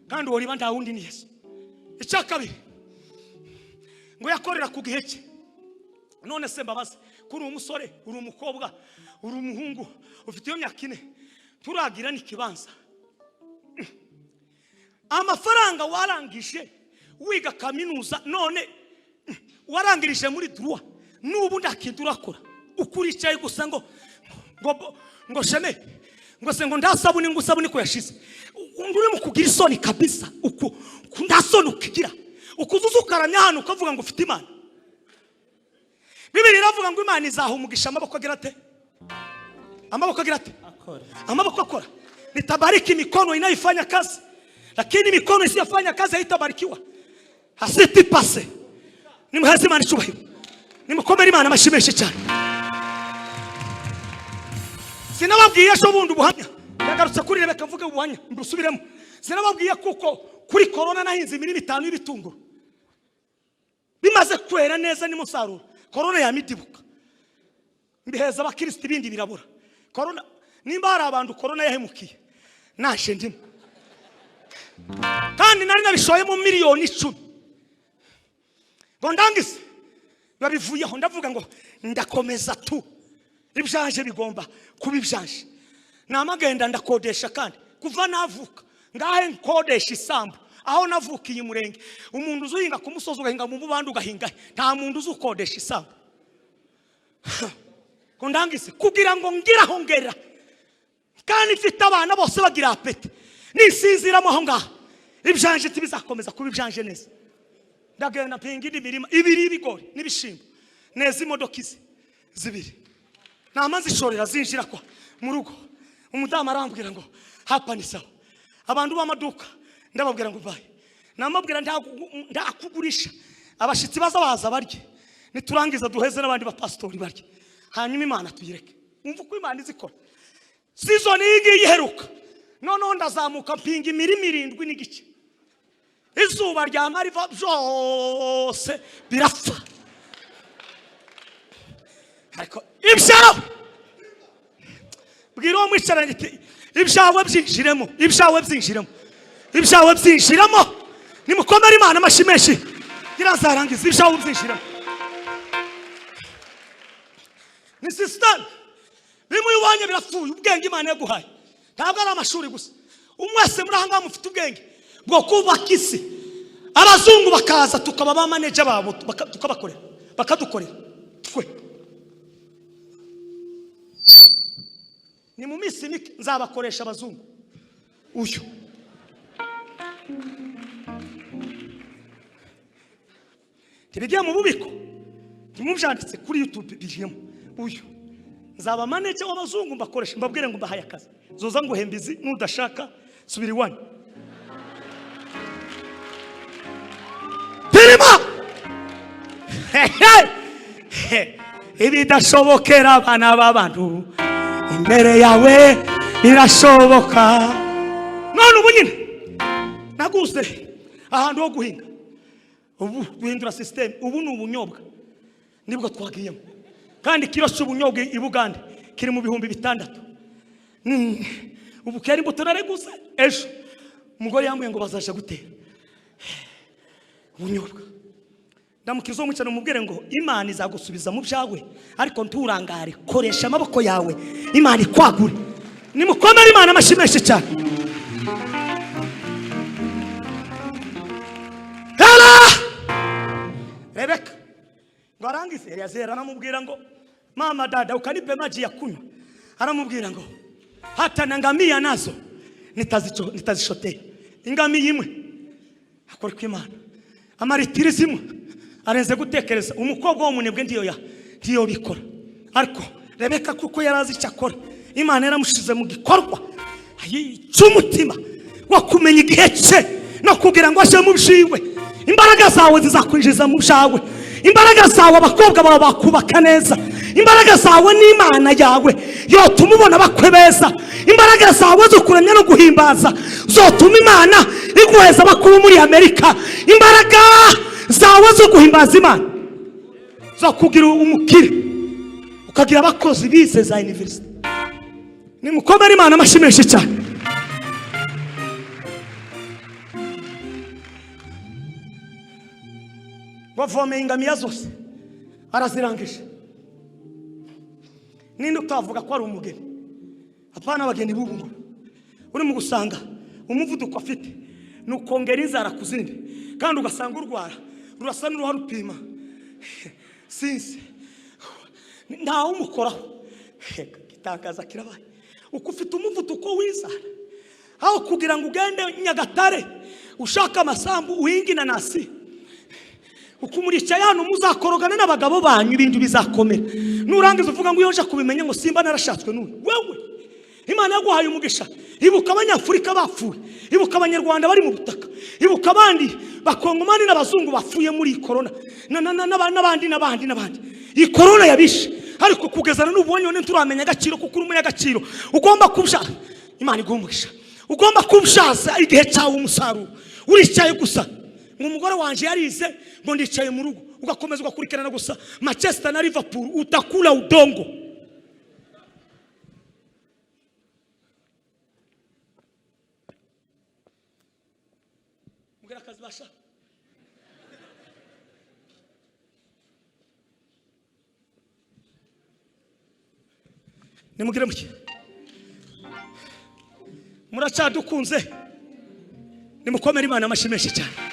kandi uwo riba nta wundi ni Yesu. Icyakabiri ngo yakorera ku gihe cye. None se mbabaze kuri umusore uri umukobwa uri umuhungu ufite iyo myaka 4 turagira n'ikibanza amafaranga warangije wiga kaminuza none warangirije muri droit n'ubu ndakintu urakora ukuricaye gusa ngo sheme ngo se ngo ndasabuni ngo usabuni ko yashize uri mu kugira isoni kabisa uku ndasoni ukigira ukuzuza ukaramya hano ukavuga ngo ufite Imana. Bibiri iravuga ngo Imana izaha umugisha amaboko agira ate amaboko akora. Nitabariki mikono inayofanya kazi, lakini mikono isiyofanya kazi haitabarikiwa. Hasiti pase nimuhaze Imana icyubahiro nimukomere Imana amashimeshe cyane. Sinababwiye sho bundi ubuhamya yagarutse kuri Rebeka mvuge ubuhamya mbusubiremo. Sinababwiye kuko kuri corona nahinze imirimo 5 y'ibitunguru bimaze kwera neza n'umusaruro. Corona yamidibuka mbiheza abakristo ibindi birabura. Corona nimba hari abantu corona yahemukiye nashe ndimo kandi nari nabishoye mu miliyoni 10 ngo ndangise babivuyeho ndavuga ngo ndakomeza tu ibyaje bigomba kuba ibyaje. Namagenda ndakodesha kandi kuva navuka ngahe nkodesha isambu aho navukiye umurenge. Umuntu uzuhinga ku musozi ugahinga mu bubandi ugahinga nta muntu uzukodesha isambu ngo ndangise kugira ngo ngiraho ngera kandi mfite abana bose bagira apeti nisinziramo aho ngaha ibyanje tibizakomeza kuba ibyanje neza. Ndagenda mpinga indi mirima ibiri ibigori n'ibishimbo neza imodoka izi zibiri namanzi ishorera zinjira kwa mu rugo. Umudamu arambwira ngo hapa ni sawa. Abantu b'amaduka ndababwira ngo baye namabwira ndakugurisha abashitsi baza barye niturangiza duheze n'abandi ba pastori barye hanyuma Imana tuyireke. Umva uko Imana izikora. Season iyi iheruka noneho ndazamuka mpinga imirima 7 n'igice. Izuba ryama riva byose birapfa. Ariko ibyawe bwira uwo mwicaranye ati ibyawe byinjiremo, ibyawe byinjiremo, ibyawe byinjiremo. Nimukomere Imana amashyi menshi irazarangiza ibyawe byinjiremo. Ni system bimwe ubonye birapfuye. Ubwenge Imana yaguhaye ntabwo ari amashuri gusa. Umwese muri ahanga mufite ubwenge bwo kubaka isi. Abazungu bakaza tukaba ba manager babo tukabakorera bakadukorera twe. Ni mu minsi nzabakoresha abazungu. Uyu tibigiye mu bubiko ntimubyanditse kuri YouTube bijyemo. Uyu nzaba manager w'abazungu mbakoresha mbabwire ngo mbahaye akazi. Zoza ngo hembizi nudashaka subira iwanyu. Birima ibidashobokera abana b'abantu imbere yawe birashoboka. None ubu nyine naguze ahantu ho guhinga. Ubu guhindura system. Ubu ni ubunyobwa nibwo twagiyemo kandi kilo cy'ubunyobwa i Bugande kiri mu 600. Ubu kera imbuto nareguze ejo umugore yambwiye ngo bazaje gutera ubunyobwa. Ndamukirizo umwicano mubwire ngo Imana izagusubiza mu byawe ariko nturangare, koresha amaboko yawe Imana ikwagure. Nimukomere Imana amashyi menshi cyane. Rebeka ngo arangize Eliyazeri aramubwira ngo mama dada ukanipe maji ya kunywa. Aramubwira ngo hata na ngamia nazo nitazishoteye. Ingamiya imwe akora ku Imana amaritiri zimwe arenze gutekereza. Umukobwa w'umunebwe ndiyo bikora. Ariko Rebeka kuko yarazi icyo akora Imana yaramushize mu gikorwa cy'umutima wo kumenya igihe cye no kugira ngo ashe mu byiwe. Imbaraga zawe zizakwinjiza mu byawe. Imbaraga zawe abakobwa bawe bakubaka neza. Imbaraga zawe n'Imana yawe yotuma ubona bakwe beza. Imbaraga zawe zo kuramya no guhimbaza zotuma Imana iguheza bakuru muri Amerika. Imbaraga zawe zo guhimbaza Imana zo kugira umukire ukagira abakozi bize za university. Nimukomere Imana amashyi menshi cyane. Wavomeye ingamiya zose arazirangije. Ninde utavuga ko ari umugeni? Apana abageni b'ubu uri mu gusanga umuvuduko afite nukongera inzara kuzindi kandi ugasanga urwara rurasa n'uruha rupima sinzi ntawe umukoraho. Gitangaza kirabaye uko ufite umuvuduko w'inzara aho kugira ngo ugende Nyagatare ushaka amasambu uhinga inanasi ukumurica yano muzakorogana n'abagabo banyu ibintu bizakomera. Nurangiza uvuga ngo yonje kubimenya ngo simba narashatswe none wewe Imana yaguhaye umugisha. Ibuka abanyafurika bapfuye, ibuka abanyarwanda bari mu butaka, ibuka abandi bakongomani n'abazungu bapfuye muri corona n'abandi. Iyi corona yabishe ariko kugezana n'ubonye none turamenya agaciro kuko urumuye agaciro. Ugomba kubsha Imana igumugisha. Ugomba kubshaza igihe cyawe umusaruro. Uricaye gusa umugore wanje yarize ngo ndicaye mu rugo ugakomeza ugakurikirana gusa Manchester na Liverpool utakula udongo. Mugera kazi basha nimugire muke muracadukunze. Nimukomere Imana amashyi menshi cyane.